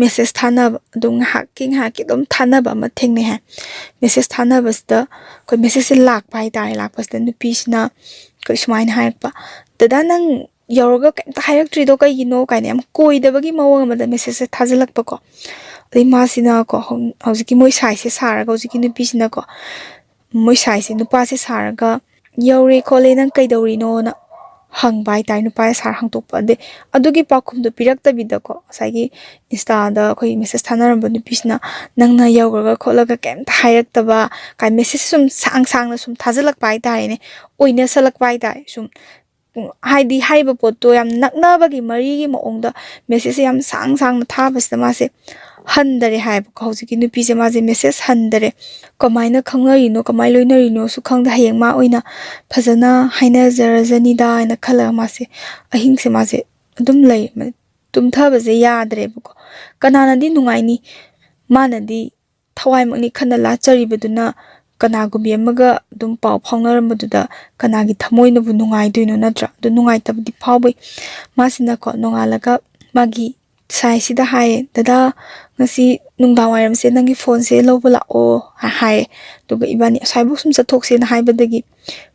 ꯃꯦꯁꯦꯁ ꯊꯥꯅꯕ ꯑꯗꯨꯝ ꯉꯥꯏꯍꯥꯛꯀꯤ ꯑꯗꯨꯝ ꯊꯥꯅꯕ ꯑꯃ ꯊꯦꯡꯅꯩ ꯍꯥꯏ ꯃꯦꯁꯦꯁ ꯊꯥꯅꯕꯁꯤꯗ ꯑꯩꯈꯣꯏ ꯃꯦꯁꯦꯁꯁꯦ ꯂꯥꯛꯄ ꯍꯥꯏꯇꯥꯔꯦ ꯂꯥꯛꯄꯁꯤꯗ ꯅꯨꯄꯤꯁꯤꯅ ꯑꯩꯈꯣꯏ ꯁꯨꯃꯥꯏꯅ ꯍꯥꯏꯔꯛꯄ ꯗꯗꯥ ꯅꯪ ꯌꯧꯔꯒ ꯀꯩꯝꯇ ꯍꯥꯏꯔꯛꯇ꯭ꯔꯤꯗꯣ ꯀꯩꯒꯤꯅꯣ ꯀꯥꯏꯅ ꯌꯥꯝ ꯀꯣꯏꯗꯕꯒꯤ ꯃꯑꯣꯡ ꯑꯃꯗ ꯃꯦꯁꯦꯁꯁꯦ ꯊꯥꯖꯤꯜꯂꯛꯄꯀꯣ ꯑꯗꯩ ꯃꯥꯁꯤꯅꯀꯣ ꯍꯧꯖꯤꯛꯀꯤ ꯃꯣꯏ ꯁꯥꯏꯁꯦ ꯁꯥꯔꯒ ꯍꯧꯖꯤꯛꯀꯤ ꯅꯨꯄꯤꯁꯤꯅꯀꯣ ꯃꯣꯏ ꯁꯥꯏꯁꯦ ꯅꯨꯄꯥꯁꯦ ꯁꯥꯔꯒ ꯌꯧꯔꯦ ꯈꯣꯠꯂꯦ ꯅꯪ ꯀꯩꯗꯧꯔꯤꯅꯣꯅ ꯍꯪꯕ ꯍꯥꯏꯇꯥꯔꯦ ꯅꯨꯄꯥꯁꯦ ꯁꯥꯔ ꯍꯪꯇꯣꯛꯄ ꯑꯗꯩ ꯑꯗꯨꯒꯤ ꯄꯥꯎꯈꯨꯝꯗꯣ ꯄꯤꯔꯛꯇꯕꯤꯗꯀꯣ ꯉꯁꯥꯏꯒꯤ ꯏꯟꯁꯇꯥꯗ ꯑꯩꯈꯣꯏ ꯃꯦꯁꯦꯁ ꯊꯥꯅꯔꯝꯕ ꯅꯨꯄꯤꯁꯤꯅ ꯅꯪꯅ ꯌꯧꯔꯒ ꯈꯣꯠꯂꯒ ꯀꯩꯝꯇ ꯍꯥꯏꯔꯛꯇꯕ ꯀꯥꯏ ꯃꯦꯁꯦꯁ ꯁꯨꯝ ꯁꯥꯡꯅ ꯁꯨꯝ ꯊꯥꯖꯤꯜꯂꯛꯄ ꯍꯥꯏꯇꯥꯔꯦꯅꯦ ꯑꯣꯏꯅꯁꯜꯂꯛꯄ ꯍꯥꯏꯇꯥꯔꯦ ꯁꯨꯝ ꯍꯥꯏꯗꯤ ꯍꯥꯏꯔꯤꯕ ꯄꯣꯠꯇꯣ ꯌꯥꯝ ꯅꯛꯅꯕꯒꯤ ꯃꯔꯤꯒꯤ ꯃꯑꯣꯡꯗ ꯃꯦꯁꯦꯁꯁꯦ ꯌꯥꯝ ꯁꯥꯡꯅ ꯊꯥꯕꯁꯤꯗ ꯃꯥꯁꯦ ꯍꯟꯗꯔꯦ ꯍꯥꯏꯕꯀꯣ ꯍꯧꯖꯤꯛꯀꯤ ꯅꯨꯄꯤꯁꯦ ꯃꯥꯁꯦ ꯃꯦꯁꯦꯁ ꯍꯟꯗꯔꯦ ꯀꯃꯥꯏꯅ ꯈꯪꯅꯔꯤꯅꯣ ꯀꯃꯥꯏꯅ ꯂꯣꯏꯅꯔꯤꯅꯣꯁꯨ ꯈꯪꯗꯦ ꯍꯌꯦꯡ ꯃꯥ ꯑꯣꯏꯅ ꯐꯖꯅ ꯍꯥꯏꯅꯖꯔꯖꯅꯤꯗ ꯍꯥꯏꯅ ꯈꯜꯂꯒ ꯃꯥꯁꯦ ꯑꯍꯤꯡꯁꯦ ꯃꯥꯁꯦ ꯑꯗꯨꯝ ꯂꯩ ꯇꯨꯝꯊꯕꯁꯦ ꯌꯥꯗ꯭ꯔꯦꯕꯀꯣ ꯀꯅꯥꯅꯗꯤ ꯅꯨꯡꯉꯥꯏꯅꯤ ꯃꯥꯅꯗꯤ ꯊꯋꯥꯏꯃꯛꯅꯤ ꯈꯟꯅ ꯂꯥꯠꯆꯔꯤꯕꯗꯨꯅ ꯀꯅꯥꯒꯨꯝꯕꯤ ꯑꯃꯒ ꯑꯗꯨꯝ ꯄꯥꯎ ꯐꯥꯎꯅꯔꯝꯕꯗꯨꯗ ꯀꯅꯥꯒꯤ ꯊꯃꯣꯏꯅꯕꯨ ꯅꯨꯡꯉꯥꯏꯗꯣꯏꯅꯣ ꯅꯠꯇ꯭ꯔꯥ ꯑꯗꯨ ꯅꯨꯡꯉꯥꯏꯇꯕꯗꯤ ꯐꯥꯎꯕꯩ ꯃꯥꯁꯤꯅꯀꯣ ꯅꯣꯡꯉꯥꯜꯂꯒ ꯃꯥꯒꯤ ꯁꯥꯏꯁꯤꯗ ꯍꯥꯏꯌꯦ ꯗꯗꯥ ꯉꯁꯤ ꯅꯨꯡꯗꯥꯡ ꯋꯥꯏꯔꯝꯁꯦ ꯅꯪꯒꯤ ꯐꯣꯟꯁꯦ ꯂꯧꯕ ꯂꯥꯛꯑꯣ ꯍꯥꯏꯌꯦ ꯑꯗꯨꯒ ꯏꯕꯥꯅꯤ ꯑꯁ꯭ꯋꯥꯏꯐꯥꯎ ꯁꯨꯝ ꯆꯠꯊꯣꯛꯁꯦꯅ ꯍꯥꯏꯕꯗꯒꯤ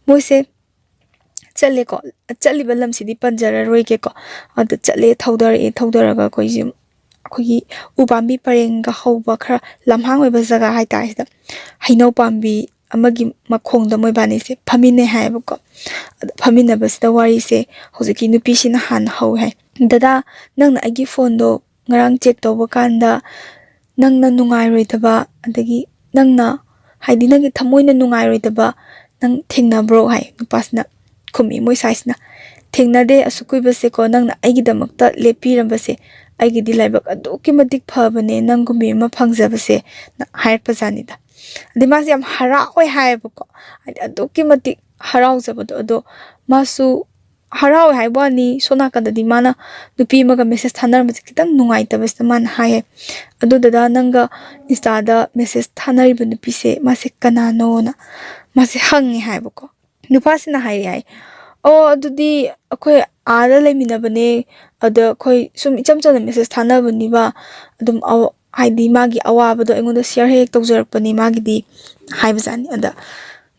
ꯃꯣꯏꯁꯦ ꯆꯠꯂꯦꯀꯣ ꯆꯠꯂꯤꯕ ꯂꯝꯁꯤꯗꯤ ꯄꯟꯖꯔꯔꯣꯏꯒꯦꯀꯣ ꯑꯗ ꯆꯠꯂꯦ ꯊꯧꯗꯔꯒ ꯑꯩꯈꯣꯏꯒꯤ ꯎ ꯄꯥꯝꯕꯤ ꯄꯔꯦꯡꯒ ꯍꯧꯕ ꯈꯔ ꯂꯝꯍꯥꯡ ꯑꯣꯏꯕ ꯖꯒꯥ ꯍꯥꯏꯇꯥꯔꯦ ꯁꯤꯗ ꯍꯩꯅꯧ ꯄꯥꯝꯕꯤ ꯑꯃꯒꯤ ꯃꯈꯣꯡꯗ ꯃꯣꯏꯕꯥꯅꯤꯁꯦ ꯐꯝꯃꯤꯟꯅꯩ ꯍꯥꯏꯌꯦꯕꯀꯣ ꯑꯗ ꯐꯝꯃꯤꯟꯅꯕꯁꯤꯗ ꯋꯥꯔꯤꯁꯦ ꯍꯧꯖꯤꯛꯀꯤ ꯅꯨꯄꯤꯁꯤꯅ ꯍꯥꯟꯅ ꯍꯧꯋꯦ ꯍꯥꯏ ꯗꯗꯥ ꯅꯪꯅ ꯑꯩꯒꯤ ꯐꯣꯟꯗꯣ ꯉꯔꯥꯡ ꯆꯦꯛ ꯇꯧꯕ ꯀꯥꯟꯗ ꯅꯪꯅ ꯅꯨꯡꯉꯥꯏꯔꯣꯏꯗꯕ ꯑꯗꯒꯤ ꯅꯪꯅ ꯍꯥꯏꯗꯤ ꯅꯪꯒꯤ ꯊꯃꯣꯏꯅ ꯅꯨꯡꯉꯥꯏꯔꯣꯏꯗꯕ ꯅꯪ ꯊꯦꯡꯅꯕ꯭ꯔꯣ ꯍꯥꯏ ꯅꯨꯄꯥꯁꯤꯅ ꯈꯨꯝꯃꯤ ꯃꯣꯏ ꯁꯥꯏꯁꯤꯅ ꯊꯦꯡꯅꯗꯦ ꯑꯁꯨꯛ ꯀꯨꯏꯕꯁꯦꯀꯣ ꯅꯪꯅ ꯑꯩꯒꯤꯗꯃꯛꯇ ꯂꯦꯞꯄꯤꯔꯝꯕꯁꯦ ꯑꯩꯒꯤꯗꯤ ꯂꯥꯏꯕꯛ ꯑꯗꯨꯛꯀꯤ ꯃꯇꯤꯛ ꯐꯕꯅꯦ ꯅꯪꯒꯨꯝꯕꯤ ꯑꯃ ꯐꯪꯖꯕꯁꯦ ꯍꯥꯏꯔꯛꯄꯖꯥꯠꯅꯤꯗ ꯑꯗꯩ ꯃꯥꯁꯦ ꯌꯥꯝ ꯍꯔꯥꯎꯋꯦ ꯍꯥꯏꯌꯦꯕꯀꯣ ꯍꯥꯏꯗꯤ ꯑꯗꯨꯛꯀꯤ ꯃꯇꯤꯛ ꯍꯔꯥꯎꯖꯕꯗꯣ ꯑꯗꯣ ꯃꯥꯁꯨ ꯍꯔꯥꯎꯋꯦ ꯍꯥꯏꯕ ꯋꯥꯅꯤ ꯁꯣꯝ ꯅꯥꯀꯟꯗꯗꯤ ꯃꯥꯅ ꯅꯨꯄꯤ ꯑꯃꯒ ꯃꯦꯁꯦꯁ ꯊꯥꯅꯔꯝꯕꯁꯦ ꯈꯤꯇꯪ ꯅꯨꯡꯉꯥꯏꯇꯕꯁꯤꯗ ꯃꯥꯅ ꯍꯥꯏꯌꯦ ꯑꯗꯨꯗꯨꯗ ꯅꯪꯒ ꯏꯟꯁꯇꯥꯗ ꯃꯦꯁꯦꯁ ꯊꯥꯅꯔꯤꯕ ꯅꯨꯄꯤꯁꯦ ꯃꯥꯁꯦ ꯀꯅꯥꯅꯣꯅ ꯃꯥꯁꯦ ꯍꯪꯉꯦ ꯍꯥꯏꯕꯀꯣ ꯅꯨꯄꯥꯁꯤꯅ ꯍꯥꯏꯔꯦ ꯍꯥꯏ ꯑꯣ ꯑꯗꯨꯗꯤ ꯑꯩꯈꯣꯏ ꯑꯥꯗ ꯂꯩꯃꯤꯟꯅꯕꯅꯦ ꯑꯗ ꯑꯩꯈꯣꯏ ꯁꯨꯝ ꯏꯆꯝ ꯆꯝꯅ ꯃꯦꯁꯦꯁ ꯊꯥꯅꯕꯅꯤꯕ ꯑꯗꯨꯝ ꯍꯥꯏꯗꯤ ꯃꯥꯒꯤ ꯑꯋꯥꯕꯗꯣ ꯑꯩꯉꯣꯟꯗ ꯁꯤꯌꯔ ꯍꯦꯛ ꯇꯧꯖꯔꯛꯄꯅꯤ ꯃꯥꯒꯤꯗꯤ ꯍꯥꯏꯕꯖꯥꯠꯅꯤ ꯑꯗ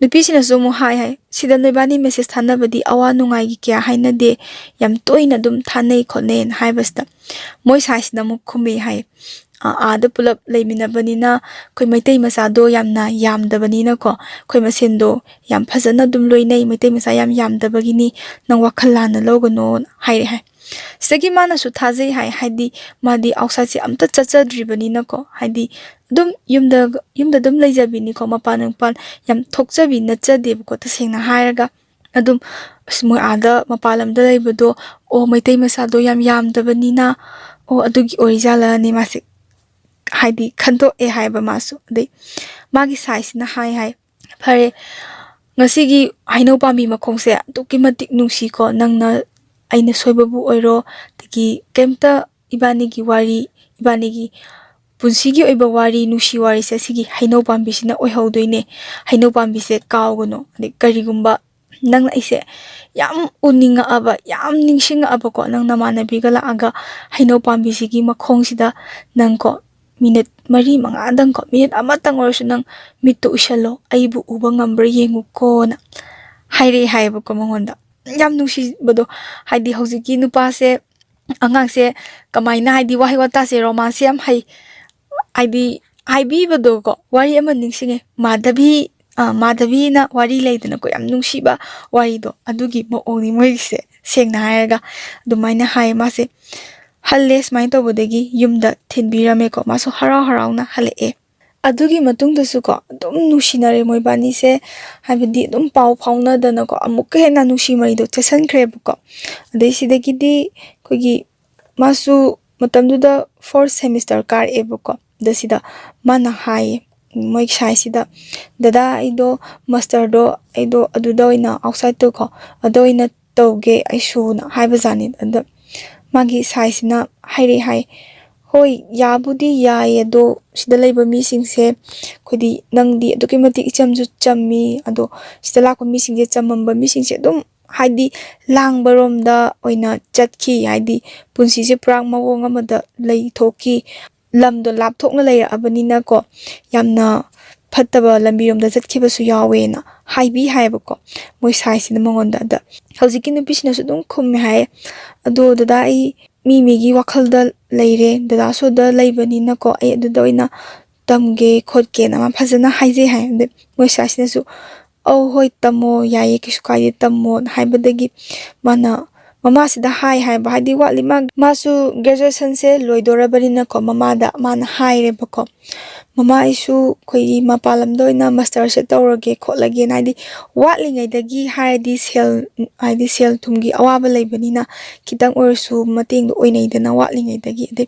ꯅꯨꯄꯤꯁꯤꯅꯁꯨ ꯑꯃꯨꯛ ꯍꯥꯏ ꯁꯤꯗ ꯅꯣꯏꯕꯥꯅꯤ ꯃꯦꯁꯦꯁ ꯊꯥꯅꯕꯗꯤ ꯑꯋꯥ ꯅꯨꯡꯉꯥꯏꯒꯤ ꯀꯌꯥ ꯍꯥꯏꯅꯗꯦ ꯌꯥꯝ ꯇꯣꯏꯅ ꯑꯗꯨꯝ ꯊꯥꯅꯩ ꯈꯣꯠꯅꯩꯅ ꯍꯥꯏꯕꯁꯤꯗ ꯃꯣꯏ ꯁꯥꯏꯁꯤꯅ ꯑꯃꯨꯛ ꯈꯨꯝꯃꯦ ꯍꯥꯏ ꯑꯥꯗ ꯄꯨꯂꯞ ꯂꯩꯃꯤꯟꯅꯕꯅꯤꯅ ꯑꯩꯈꯣꯏ ꯃꯩꯇꯩ ꯃꯆꯥꯗꯣ ꯌꯥꯝꯅ ꯌꯥꯝꯗꯕꯅꯤꯅꯀꯣ ꯑꯩꯈꯣꯏ ꯃꯁꯦꯟꯗꯣ ꯌꯥꯝ ꯐꯖꯅ ꯑꯗꯨꯝ ꯂꯣꯏꯅꯩ ꯃꯩꯇꯩ ꯃꯆꯥ ꯌꯥꯝ ꯌꯥꯝꯗꯕꯒꯤꯅꯤ ꯅꯪ ꯋꯥꯈꯜ ꯂꯥꯟꯅ ꯂꯧꯒꯅꯣꯅ ꯍꯥꯏꯔꯦ ꯍꯥꯏ ꯁꯤꯗꯒꯤ ꯃꯥꯅꯁꯨ ꯊꯥꯖꯩ ꯍꯥꯏꯗꯤ ꯃꯥꯗꯤ ꯑꯥꯎꯠꯁꯥꯏꯠꯁꯦ ꯑꯝꯇ ꯆꯠꯆꯗ꯭ꯔꯤꯕꯅꯤꯅꯀꯣ ꯍꯥꯏꯗꯤ ꯑꯗꯨꯝ ꯌꯨꯝꯗ ꯑꯗꯨꯝ ꯂꯩꯖꯕꯤꯅꯤꯀꯣ ꯃꯄꯥꯟ ꯌꯥꯝ ꯊꯣꯛꯆꯕꯤ ꯅꯠꯆꯗꯦꯕꯀꯣ ꯇꯁꯦꯡꯅ ꯍꯥꯏꯔꯒ ꯑꯗꯨꯝ ꯃꯣꯏ ꯑꯥꯗ ꯃꯄꯥꯟ ꯂꯝꯗ ꯂꯩꯕꯗꯣ ꯑꯣ ꯃꯩꯇꯩ ꯃꯆꯥꯗꯣ ꯌꯥꯝ ꯌꯥꯝꯗꯕꯅꯤꯅ ꯑꯣ ꯑꯗꯨꯒꯤ ꯑꯣꯏꯖꯥꯠꯂꯅꯤ ꯃꯥꯁꯦ ꯍꯥꯏꯗꯤ ꯈꯟꯗꯣꯛꯑꯦ ꯍꯥꯏꯕ ꯃꯥꯁꯨ ꯑꯗꯩ ꯃꯥꯒꯤ ꯁꯥꯏꯁꯤꯅ ꯍꯥꯏ ꯐꯔꯦ ꯉꯁꯤꯒꯤ ꯍꯩꯅꯧ ꯄꯥꯝꯕꯤ ꯃꯈꯣꯡꯁꯦ ꯑꯗꯨꯛꯀꯤ ꯃꯇꯤꯛ ꯅꯨꯡꯁꯤꯀꯣ ꯅꯪꯅ ꯑꯩꯅ ꯁꯣꯏꯕꯕꯨ ꯑꯣꯏꯔꯣ ꯑꯗꯒꯤ ꯀꯩꯝꯇ ꯏꯕꯥꯅꯤꯒꯤ ꯄꯨꯟꯁꯤꯒꯤ ꯑꯣꯏꯕ ꯋꯥꯔꯤ ꯅꯨꯡꯁꯤ ꯋꯥꯔꯤꯁꯦ ꯁꯤꯒꯤ ꯍꯩꯅꯧ ꯄꯥꯝꯕꯤꯁꯤꯅ ꯑꯣꯏꯍꯧꯗꯣꯏꯅꯦ ꯍꯩꯅꯧ ꯄꯥꯝꯕꯤꯁꯦ ꯀꯥꯎꯒꯅꯨ ꯑꯗꯩ ꯀꯔꯤꯒꯨꯝꯕ nang ise yam uninga aba yam ningsinga aba ko nang namanabi ga laaga haino pambi sigi makhong sida nang ko minute mari manga dang ko minute amatang orsu nang mittu ushalo aibu uba ngambra yengu ko na haire haiba ko mangonda yam nungsi bado haidi hojiki nupa se angang se kamaina haidi wahi wata se romance yam haidi haibi bado ko wari ama ningsinge Madhavi na wari laydana ko yam nungsiba wari do adugi maoni moise sengna hairaga dumaina hai mase halle smai to bodegi yumda thinbirame ko maso harau harau na hale e adugi matung dasu ko dum nungsinare moibani se habidi dum pau phauna dana ko amuk hena nungsi mari do chesan khre ko adei sidagi di kogi masu matamduda 4th semester kar e ko dasida mana hai moi sai sida dada aido master do aido aduda oina outside to ko adoina toge aisu na haiba jani ada magi sai sina haire hai hoi yabudi yae do sida laiba mi singse khodi nangdi aduki mati ichamju chammi ado sida lakwa mi singje chamamba mi singse dum haidi langbarom da oina chatki haidi punsi je prang mawong amada lei thoki lamdo lapthokna leira abanina ko yamna phattaba lambirom da chatkiba su yawe na haibi haiba ko moi sai sin mangonda da hojiki nupi sina su dum khumme hai ado dada ai migi wakhal da leire dada so da leibani na ko ai adu doina tamge khotke na ma phajana haije hai moi sai sina su oh hoi tamo yaye kisu kai tamo haibadagi mana mama sida hai haidi watli masu graduation se loidorabani na ko mama da man haire bako mama isu koi mapalam doina master se tawrage kholage naidi watli ngaidagi haidi sel tumgi awaba leibani na kitang orsu mating do oinaidana watli ngaidagi de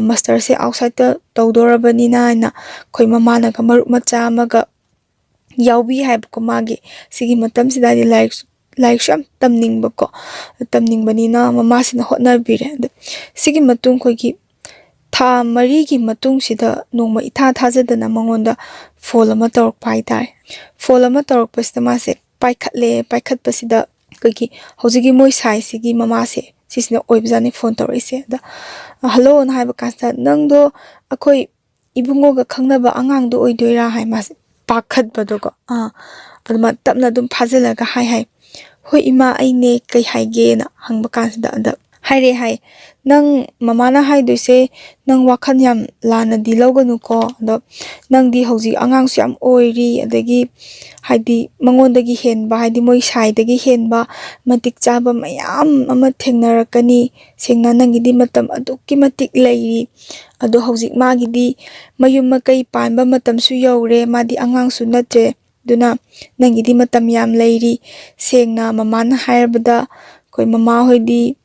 master se outside ta tawdorabani na koi mama na ka maru macha amaga yaubi hai ko magi sigi matam sida di like sham tamning bako tamning bani na mama sina hotna bire sigi matung khoi gi tha mari gi matung sida nongma itha thajadana mangonda phol ama torok pai tar phol ama torok pasita ma se paikhat pasida khoi gi hojigi moi sai sigi mama se sisna oibjani phone torise da hello na haiba kasta nangdo akhoi ibungo ga khangnaba angang do oidoira hai ma pakhat badoko aduma tapna dum phajala ga hai hoi ima aine kai haige na hangba kansida da haire hai nang mama na hai doise nang wakhan yam lana diloganu ko do nang di hoji angang su yam oiri adagi haidi mangodagi henba haidi moi sai dagi henba matik chaba mayam ama thengnarakani sengna nangidi matam adukki matik leiri ado hoji magidi mayum makai panba matam su yaure madi angang su natre duna nangidi matam yam leiri sengna mama na hairbada koi mama hoidi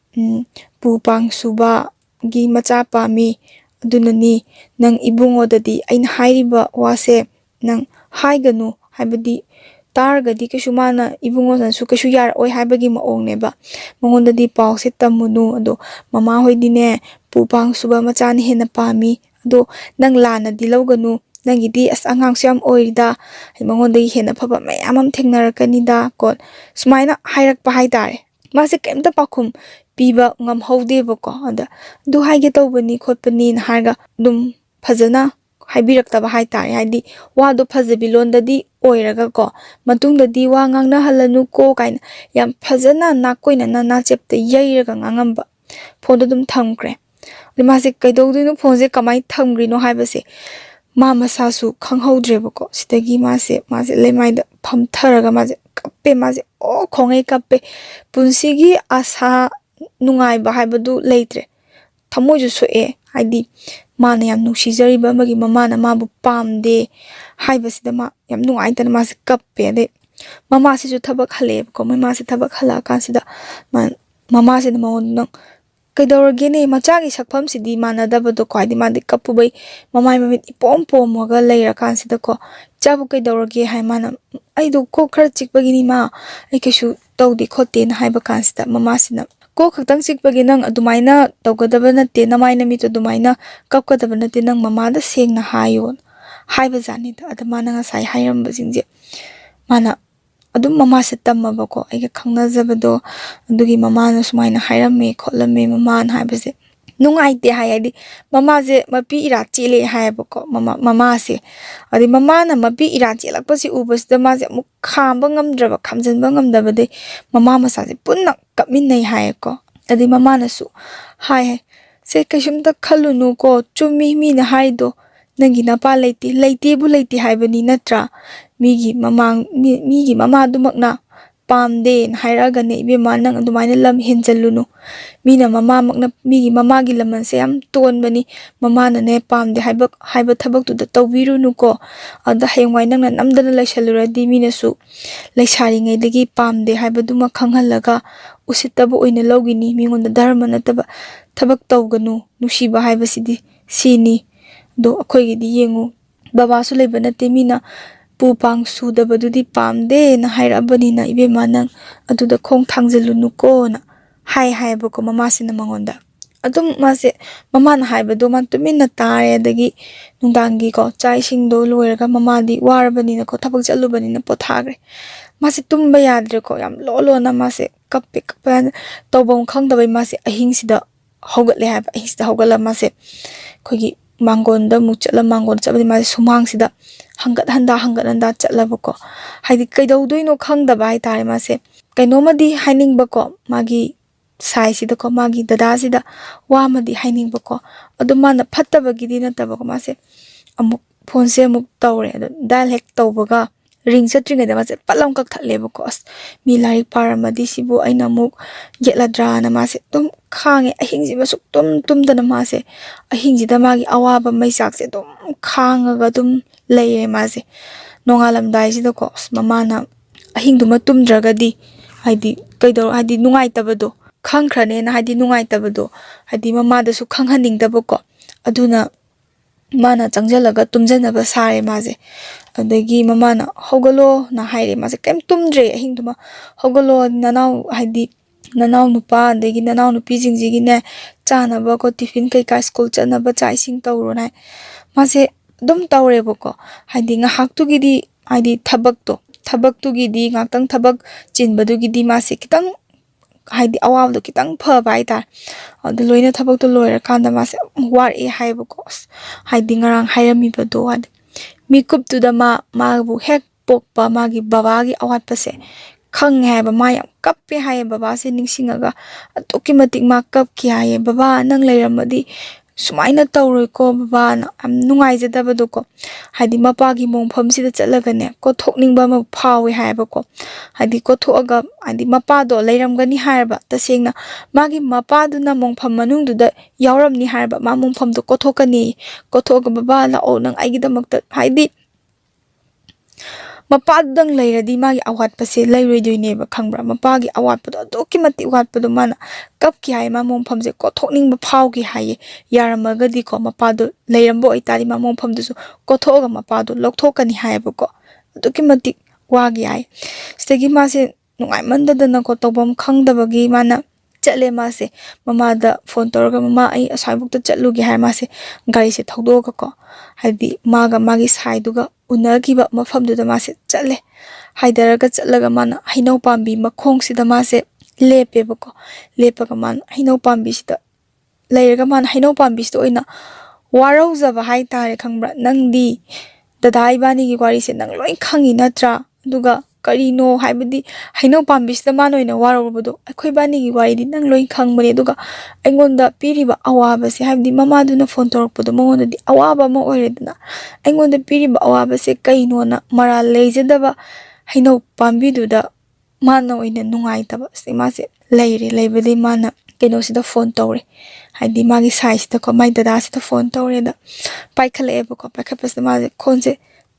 pupang suba gi macha pami adunani nang ibungo dadi aina hairiba wase nang haiganu haibadi targadi kesu mana ibungo san su kesu yar oi haibagi maong neba mangondadi pause tamunu ado mama hoidi ne pupang suba macha ni hena pami ado nang lana diloganu nangidi as angang syam oirida mangondagi hena phaba mayamam thengnarakani da ko sumaina hairakpa haidare mase kemta pakhum piba ngam haude bako ada du haige tawbani khotpani na harga dum phajana haibirakta ba haitare haidi wa do phajabi londadi oiraga ko matungdadi wa ngangna halanu ko kaina yam phajana nakoina na chepte yairaga ngangamba phone dum thamkre limase kaidodinu phone je kamai thamgrino haibase mama sasu khanghaudre bako sidagi mase lemaida phamtharaga mase kappe mase o khongai kappe punsigi asa nungai ba haibadu leitre thamoju soe haidi mana yam nuksijariba magi mama na mabu pamde haibasida ma yam nungai tan mase kappe de mama se ju thabak hale ko mama se thabak hala kansida mama se na nang kaidorage ne machagi sakpham sidi manadabado ko haidi madi kapubai mamai mamit ipom moga leira kansida ko chabu kaidorage hai mana aido ko khar chikbagini ma ai kesu tawdi khote na haiba kansida mama sina ko khaktang chikbagi nang adumaina tawgadaba nate namaina mi to dumaina kapkadaba nate nang mama da sengna hayo haiba jani da adama nang sai hairamba jingje mana ꯑꯗꯨꯝ ꯃꯃꯥꯁꯦ ꯇꯝꯃꯕꯀꯣ ꯑꯩꯒ ꯈꯪꯅꯖꯕꯗꯣ ꯑꯗꯨꯒꯤ ꯃꯃꯥꯅ ꯁꯨꯃꯥꯏꯅ ꯍꯥꯏꯔꯝꯃꯦ ꯈꯣꯠꯂꯝꯃꯦ ꯃꯃꯥꯅ ꯍꯥꯏꯕꯁꯦ ꯅꯨꯡꯉꯥꯏꯇꯦ ꯍꯥꯏꯗꯤ ꯃꯃꯥꯁꯦ ꯃꯄꯤ ꯏꯔꯥ ꯆꯦꯜꯂꯦ ꯍꯥꯏꯌꯦꯕꯀꯣ ꯃꯃꯥꯁꯦ ꯑꯗꯩ ꯃꯃꯥꯅ ꯃꯄꯤ ꯏꯔꯥ ꯆꯦꯜꯂꯛꯄꯁꯤ ꯎꯕꯁꯤꯗ ꯃꯥꯁꯦ ꯑꯃꯨꯛ ꯈꯥꯝꯕ ꯉꯝꯗ꯭ꯔꯕ ꯈꯥꯝꯖꯤꯟꯕ ꯉꯝꯗꯕꯗꯩ ꯃꯃꯥ ꯃꯆꯥꯁꯦ ꯄꯨꯟꯅ ꯀꯞꯃꯤꯟꯅꯩ ꯍꯥꯏꯌꯦꯀꯣ ꯑꯗꯩ ꯃꯃꯥꯅꯁꯨ ꯍꯥꯏ ꯁꯦ ꯀꯩꯁꯨꯝꯇ ꯈꯜꯂꯨꯅꯨꯀꯣ ꯆꯨꯝꯃꯤ ꯃꯤꯅ ꯍꯥꯏꯗꯣ ꯅꯪꯒꯤ ꯅꯄꯥ ꯂꯩꯇꯦ ꯂꯩꯇꯦꯕꯨ ꯂꯩꯇꯦ ꯍꯥꯏꯕꯅꯤ ꯅꯠꯇ꯭ꯔꯥ ꯃꯤꯒꯤ ꯃꯃꯥꯗꯨꯃꯛꯅ ꯄꯥꯝꯗꯦꯅ ꯍꯥꯏꯔꯛꯑꯒꯅꯦ ꯏꯕꯦꯝꯃ ꯅꯪ ꯑꯗꯨꯃꯥꯏꯅ ꯂꯝ ꯍꯦꯟꯖꯜꯂꯨꯅꯨ ꯃꯤꯅ ꯃꯃꯥꯃꯛꯅ ꯃꯤꯒꯤ ꯃꯃꯥꯒꯤ ꯂꯃꯟꯁꯦ ꯌꯥꯝ ꯇꯣꯟꯕꯅꯤ ꯃꯃꯥꯅꯅꯦ ꯄꯥꯝꯗꯦ ꯍꯥꯏꯕ ꯊꯕꯛꯇꯨꯗ ꯇꯧꯕꯤꯔꯨꯅꯨꯀꯣ ꯑꯗ ꯍꯌꯦꯡꯋꯥꯏ ꯅꯪꯅ ꯅꯝꯗꯅ ꯂꯩꯁꯜꯂꯨꯔꯗꯤ ꯃꯤꯅꯁꯨ ꯂꯩꯁꯥꯔꯤꯉꯩꯗꯒꯤ ꯄꯥꯝꯗꯦ ꯍꯥꯏꯕꯗꯨꯃ ꯈꯪꯍꯜꯂꯒ ꯎꯁꯤꯠꯇꯕ ꯑꯣꯏꯅ ꯂꯧꯒꯤꯅꯤ ꯃꯤꯉꯣꯟꯗ ꯙꯔꯃ ꯅꯠꯇꯕ ꯊꯕꯛ ꯇꯧꯒꯅꯨ ꯅꯨꯡꯁꯤꯕ ꯍꯥꯏꯕꯁꯤꯗꯤ ꯁꯤꯅꯤ ꯑꯗꯣ ꯑꯩꯈꯣꯏꯒꯤꯗꯤ ꯌꯦꯡꯉꯨ ꯕꯕꯥꯁꯨ ꯂꯩꯕ ꯅꯠꯇꯦ ꯃꯤꯅ ꯄꯨ ꯄꯥꯡ ꯁꯨꯗꯕꯗꯨꯗꯤ ꯄꯥꯝꯗꯦꯅ ꯍꯥꯏꯔꯛꯑꯕꯅꯤꯅ ꯏꯕꯦꯝꯃ ꯅꯪ ꯑꯗꯨꯗ ꯈꯣꯡ ꯊꯥꯡꯖꯤꯜꯂꯨꯅꯨꯀꯣꯅ ꯍꯥꯏꯌꯦꯕꯀꯣ ꯃꯃꯥꯁꯤꯅ ꯃꯉꯣꯟꯗ ꯑꯗꯨꯝ ꯃꯥꯁꯦ ꯃꯃꯥꯅ ꯍꯥꯏꯕꯗꯣ ꯃꯥ ꯇꯨꯃꯤꯟꯅ ꯇꯥꯔꯦ ꯑꯗꯒꯤ ꯅꯨꯡꯗꯥꯡꯒꯤꯀꯣ ꯆꯥꯛ ꯏꯁꯤꯡꯗꯣ ꯂꯣꯏꯔꯒ ꯃꯃꯥꯗꯤ ꯋꯥꯔꯕꯅꯤꯅꯀꯣ ꯊꯕꯛ ꯆꯠꯂꯨꯕꯅꯤ나 ꯄꯣꯊꯥꯈ꯭ꯔꯦ ꯃꯥꯁꯦ ꯇꯨꯝꯕ ꯌꯥꯗ꯭ꯔꯦꯀꯣ ꯌꯥꯝ ꯂꯣꯟꯅ ꯃꯥꯁꯦ ꯀꯞꯄꯦ ꯇꯧꯐꯝ ꯈꯪꯗꯕꯩ ꯃꯥꯁꯦ ꯑꯍꯤꯡꯁꯤꯗ ꯍꯧꯒꯠꯂꯦ ꯍꯥꯏꯕ ꯑꯍꯤꯡꯁꯤꯗ ꯍꯧꯒꯠꯂ ꯃꯥꯁꯦ ꯑꯩꯈꯣꯏꯒꯤ ꯃꯥꯡꯒꯣꯟꯗ ꯑꯃꯨꯛ ꯃꯥꯡꯒꯣꯟ ꯆꯠꯂꯗꯤ ꯃꯥꯁꯦ ꯁꯨꯃꯥꯡꯁꯤꯗ ꯍꯪꯒꯠ ꯍꯟꯗꯥ ꯆꯠꯂꯕꯀꯣ ꯍꯥꯏꯗꯤ ꯀꯩꯗꯧꯗꯣꯏꯅꯣ ꯈꯪꯗꯕ ꯍꯥꯏꯇꯥꯔꯦ ꯃꯥꯁꯦ ꯀꯩꯅꯣꯃꯗꯤ ꯍꯥꯏꯅꯤꯡꯕꯀꯣ ꯃꯥꯒꯤ ꯁꯥꯏꯁꯤꯗꯀꯣ ꯃꯥꯒꯤ ꯗꯗꯥꯁꯤꯗ ꯋꯥ ꯑꯃꯗꯤ ꯍꯥꯏꯅꯤꯡꯕꯀꯣ ꯑꯗꯨ ꯃꯥꯅ ꯐꯠꯇꯕꯒꯤꯗꯤ ꯅꯠꯇꯕꯀꯣ ꯃꯥꯁꯦ ꯑꯃꯨꯛ ꯐꯣꯟꯁꯦ ꯑꯃꯨꯛ ꯇꯧꯔꯦ ꯑꯗꯣ ꯗꯥꯏꯜ ꯍꯦꯛ ꯇꯧꯕꯒ ꯔꯤꯡ ꯆꯠꯇ꯭ꯔꯤꯉꯩꯗ ꯃꯥꯁꯦ ꯄꯠꯂꯥꯎ ꯀꯛꯊꯠꯂꯦꯕꯀꯣ ꯑꯁ ꯃꯤ ꯂꯥꯏꯔꯤꯛ ꯄꯥꯔꯝꯃꯗꯤ ꯁꯤꯕꯨ ꯑꯩꯅ ꯑꯃꯨꯛ ꯌꯦꯠꯂꯗ꯭ꯔꯥꯅ ꯃꯥꯁꯦ ꯑꯗꯨꯝ ꯈꯥꯡꯉꯦ ꯑꯍꯤꯡꯁꯤꯃ ꯇꯨꯝꯗꯅ ꯃꯥꯁꯦ ꯑꯍꯤꯡꯁꯤꯗ ꯃꯥꯒꯤ ꯑꯋꯥꯕ ꯃꯩꯆꯥꯛꯁꯦ ꯑꯗꯨꯝ ꯈꯥꯡꯉꯒ ꯑꯗꯨꯝ ꯂꯩꯔꯦ ꯃꯥꯁꯦ ꯅꯣꯡꯉꯥꯜꯂꯝꯗꯥꯏꯁꯤꯗꯀꯣ ꯑꯁ ꯃꯃꯥꯅ ꯑꯍꯤꯡꯗꯨꯃ ꯇꯨꯝꯗ꯭ꯔꯒꯗꯤ ꯍꯥꯏꯗꯤ ꯍꯥꯏꯗꯤ ꯅꯨꯡꯉꯥꯏꯇꯕꯗꯣ ꯈꯪꯈ꯭ꯔꯅꯦꯅ ꯍꯥꯏꯗꯤ ꯅꯨꯡꯉꯥꯏꯇꯕꯗꯣ ꯍꯥꯏꯗꯤ ꯃꯃꯥꯗꯁꯨ ꯈꯪꯍꯟꯅꯤꯡꯗꯕꯀꯣ ꯑꯗꯨꯅ ꯃꯥꯅ ꯆꯪꯁꯤꯜꯂꯒ ꯇꯨꯝꯖꯅꯕ ꯁꯥꯔꯦ ꯃꯥꯁꯦ ꯑꯗꯒꯤ ꯃꯃꯥꯅ ꯍꯧꯒꯠꯂꯣꯅ ꯍꯥꯏꯔꯦ ꯃꯥꯁꯦ ꯀꯩꯝ ꯇꯨꯝꯗ꯭ꯔꯦ ꯑꯍꯤꯡꯗꯨꯃ ꯍꯧꯒꯠꯂꯣ ꯅꯅꯥꯎ ꯅꯨꯄꯥ ꯑꯗꯒꯤ ꯅꯅꯥꯎ ꯅꯨꯄꯤꯁꯤꯡꯁꯤꯒꯤꯅꯦ ꯆꯥꯅꯕꯀꯣ ꯇꯤꯐꯤꯟ ꯀꯩꯀꯥ ꯁ꯭ꯀꯨꯜ ꯆꯠꯅꯕ ꯆꯥꯛ ꯏꯁꯤꯡ ꯇꯧꯔꯣꯅ ꯍꯥꯏ ꯃꯥꯁꯦ ꯑꯗꯨꯝ ꯇꯧꯔꯦꯕꯀꯣ ꯍꯥꯏꯗꯤ ꯉꯥꯏꯍꯥꯛꯇꯨꯒꯤꯗꯤ ꯍꯥꯏꯗꯤ ꯊꯕꯛꯇꯨꯒꯤꯗꯤ ꯉꯥꯛꯇꯪ ꯊꯕꯛ ꯆꯤꯟꯕꯗꯨꯒꯤꯗꯤ ꯃꯥꯁꯦ ꯈꯤꯇꯪ ꯍꯥꯏꯗꯤ ꯑꯋꯥꯕꯗꯣ ꯈꯤꯇꯪ ꯐꯕ ꯍꯥꯏꯇꯥꯔꯦ ꯑꯗꯨ ꯂꯣꯏꯅ ꯊꯕꯛꯇꯣ ꯂꯣꯏꯔꯀꯥꯟꯗ ꯃꯥꯁꯦ ꯋꯥꯔꯛꯑꯦ ꯍꯥꯏꯌꯦꯕꯀꯣ ꯑꯁ ꯍꯥꯏꯗꯤ ꯉꯔꯥꯡ ꯍꯥꯏꯔꯝꯃꯤꯕꯗꯣ ꯍꯥꯏꯗꯤ ꯃꯤꯀꯨꯞꯇꯨꯗ ꯃꯥꯕꯨ ꯍꯦꯛ ꯄꯣꯛꯄ ꯃꯥꯒꯤ ꯕꯕꯥꯒꯤ ꯑꯋꯥꯠꯄꯁꯦ ꯈꯪꯉꯦ ꯍꯥꯏꯕ ꯃꯥ ꯌꯥꯝ ꯀꯞꯄꯦ ꯍꯥꯏꯌꯦ ꯕꯕꯥꯁꯦ ꯅꯤꯡꯁꯤꯡꯉꯒ ꯑꯗꯨꯛꯀꯤ ꯃꯇꯤꯛ ꯃꯥ ꯀꯞꯈꯤ ꯍꯥꯏꯌꯦ ꯕꯕꯥ ꯅꯪ ꯂꯩꯔꯝꯃꯗꯤ ꯁꯨꯃꯥꯏꯅ ꯇꯧꯔꯣꯏꯀꯣ ꯕꯕꯥꯅ ꯌꯥꯝ ꯅꯨꯡꯉꯥꯏꯖꯗꯕꯗꯣꯀꯣ ꯍꯥꯏꯗꯤ ꯃꯄꯥꯒꯤ ꯃꯣꯡꯐꯝꯁꯤꯗ ꯆꯠꯂꯒꯅꯦ ꯀꯣꯊꯣꯛꯅꯤꯡꯕ ꯑꯃ ꯐꯥꯎꯋꯦ ꯍꯥꯏꯌꯦꯕꯀꯣ ꯍꯥꯏꯗꯤ ꯀꯣꯊꯣꯛꯑꯒ ꯍꯥꯏꯗꯤ ꯃꯄꯥꯗꯣ ꯂꯩꯔꯝꯒꯅꯤ ꯍꯥꯏꯔꯕ ꯇꯁꯦꯡꯅ ꯃꯥꯒꯤ ꯃꯄꯥꯗꯨꯅ ꯃꯣꯡꯐꯝ ꯃꯅꯨꯡꯗꯨꯗ ꯌꯥꯎꯔꯝꯅꯤ ꯍꯥꯏꯔꯕ ꯃꯥ ꯃꯣꯡꯐꯝꯗꯣ ꯀꯣꯊꯣꯛꯀꯅꯤ ꯀꯣꯊꯣꯛꯑꯒ ꯕꯕꯥ ꯂꯥꯛꯑꯣ ꯅꯪ ꯑꯩꯒꯤꯗꯃꯛꯇ ꯍꯥꯏꯗꯤ ꯃꯄꯥꯗꯨꯗꯪ ꯂꯩꯔꯗꯤ ꯃꯥꯒꯤ ꯑꯋꯥꯠꯄꯁꯦ ꯂꯩꯔꯣꯏꯗꯣꯏꯅꯦꯕ ꯈꯪꯕ꯭ꯔꯥ ꯃꯄꯥꯒꯤ ꯑꯋꯥꯠꯄꯗꯣ ꯑꯗꯨꯛꯀꯤ ꯃꯇꯤꯛ ꯋꯥꯠꯄꯗꯣ ꯃꯥꯅ ꯀꯞꯈꯤ ꯍꯥꯏꯌꯦ ꯃꯥ ꯃꯣꯡꯐꯝꯁꯦ ꯀꯣꯊꯣꯛꯅꯤꯡꯕ ꯐꯥꯎꯈꯤ ꯍꯥꯏꯌꯦ ꯌꯥꯔꯝꯃꯒꯗꯤꯀꯣ ꯃꯄꯥꯗꯣ ꯂꯩꯔꯝꯕ ꯑꯣꯏꯇꯥꯔꯗꯤ ꯃꯥ ꯃꯣꯡꯐꯝꯗꯨꯁꯨ ꯀꯣꯊꯣꯛꯑꯒ ꯃꯄꯥꯗꯣ ꯂꯧꯊꯣꯛꯀꯅꯤ ꯍꯥꯏꯌꯦꯕꯀꯣ ꯑꯗꯨꯛꯀꯤ ꯃꯇꯤꯛ ꯋꯥꯈꯤ ꯍꯥꯏ ꯁꯤꯗꯒꯤ ꯃꯥꯁꯦ ꯅꯨꯡꯉꯥꯏꯃꯟꯗꯗꯅꯀꯣ ꯇꯧꯐꯝ ꯈꯪꯗꯕꯒꯤ ꯃꯥꯅ ꯆꯠꯂꯦ ꯃꯥꯁꯦ ꯃꯃꯥꯗ ꯐꯣꯟ ꯇꯧꯔꯒ ꯃꯃꯥ ꯑꯩ ꯑꯁ꯭ꯋꯥꯏꯐꯥꯎꯇ ꯆꯠꯂꯨꯒꯦ ꯍꯥꯏꯔ ꯃꯥꯁꯦ ꯒꯥꯔꯤꯁꯦ ꯊꯧꯗꯣꯛꯑꯒꯀꯣ ꯍꯥꯏꯗꯤ ꯃꯥꯒꯤ ꯁꯥꯏꯗꯨꯒ ꯎꯅꯈꯤꯕ ꯃꯐꯝꯗꯨꯗ ꯃꯥꯁꯦ ꯆꯠꯂꯦ ꯍꯥꯏꯊꯔꯒ ꯆꯠꯂꯒ ꯃꯥꯅ ꯍꯩꯅꯧ ꯄꯥꯝꯕꯤ ꯃꯈꯣꯡꯁꯤꯗ ꯃꯥꯁꯦ ꯂꯦꯞꯄꯦꯕꯀꯣ ꯂꯦꯞꯄꯒ ꯃꯥꯅ ꯍꯩꯅꯧ ꯄꯥꯝꯕꯤꯁꯤꯗ ꯂꯩꯔꯒ ꯃꯥꯅ ꯍꯩꯅꯧ ꯄꯥꯝꯕꯤꯁꯤꯗ ꯑꯣꯏꯅ ꯋꯥꯔꯧꯖꯕ ꯍꯥꯏꯇꯥꯔꯦ ꯈꯪꯕ꯭ꯔꯥ ꯅꯪꯗꯤ ꯗꯗꯥ ꯏꯕꯥꯅꯤꯒꯤ ꯋꯥꯔꯤꯁꯦ ꯅꯪ ꯂꯣꯏ ꯈꯪꯉꯤ ꯅꯠꯇ꯭ꯔꯥ ꯑꯗꯨꯒ ꯀꯔꯤꯅೋ ꯍꯥꯏꯕꯗꯤ ꯍꯩꯅꯧ ꯄꯥꯝꯕꯤꯁꯤꯗ ꯃꯥꯅ ꯑꯣꯏꯅ ꯋꯥꯔꯧꯕꯗꯣ ꯑꯩꯈꯣꯏ ꯏꯕꯥꯅꯤꯒꯤ ꯋꯥꯔꯤꯗꯤ ꯅꯪ ꯂꯣꯏ ꯈꯪꯕꯅꯤ ꯑꯗꯨꯒ ꯑꯩꯉꯣꯟꯗ ꯄꯤꯔꯤꯕ ꯑꯋꯥꯕꯁꯦ ꯍꯥꯏꯕꯗꯤ ꯃꯃꯥꯗꯨꯅ ꯐꯣꯟ ꯇꯧꯔꯛꯄꯗꯣ ꯃꯉꯣꯟꯗꯗꯤ ꯑꯋꯥꯕ ꯑꯃ ꯑꯣꯏꯔꯦꯗꯅ ꯑꯩꯉꯣꯟꯗ ꯄꯤꯔꯤꯕ ꯑꯋꯥꯕꯁꯦ ꯀꯩꯅꯣꯅ ꯃꯔꯥꯜ ꯂꯩꯖꯗꯕ ꯍꯩꯅꯧ ꯄꯥꯝꯕꯤꯗꯨꯗ ꯃꯥꯅ ꯑꯣꯏꯅ ꯅꯨꯡꯉꯥꯏꯇꯕ ꯃꯥꯁꯦ ꯂꯩꯕꯗꯤ ꯃꯥꯅ ꯀꯩꯅꯣꯁꯤꯗ ꯐꯣꯟ ꯇꯧꯔꯦ ꯍꯥꯏꯗꯤ ꯃꯥꯒꯤ ꯁꯥꯏꯁꯤꯗꯀꯣ ꯃꯥꯒꯤ ꯗꯗꯥꯁꯤꯗ ꯐꯣꯟ ꯇꯧꯔꯦꯗ ꯄꯥꯏꯈꯠꯂꯛꯑꯦꯕꯀꯣ ꯄꯥꯏꯈꯠꯄꯁꯤꯗ ꯃꯥꯁꯦ ꯈꯣꯟꯁꯦ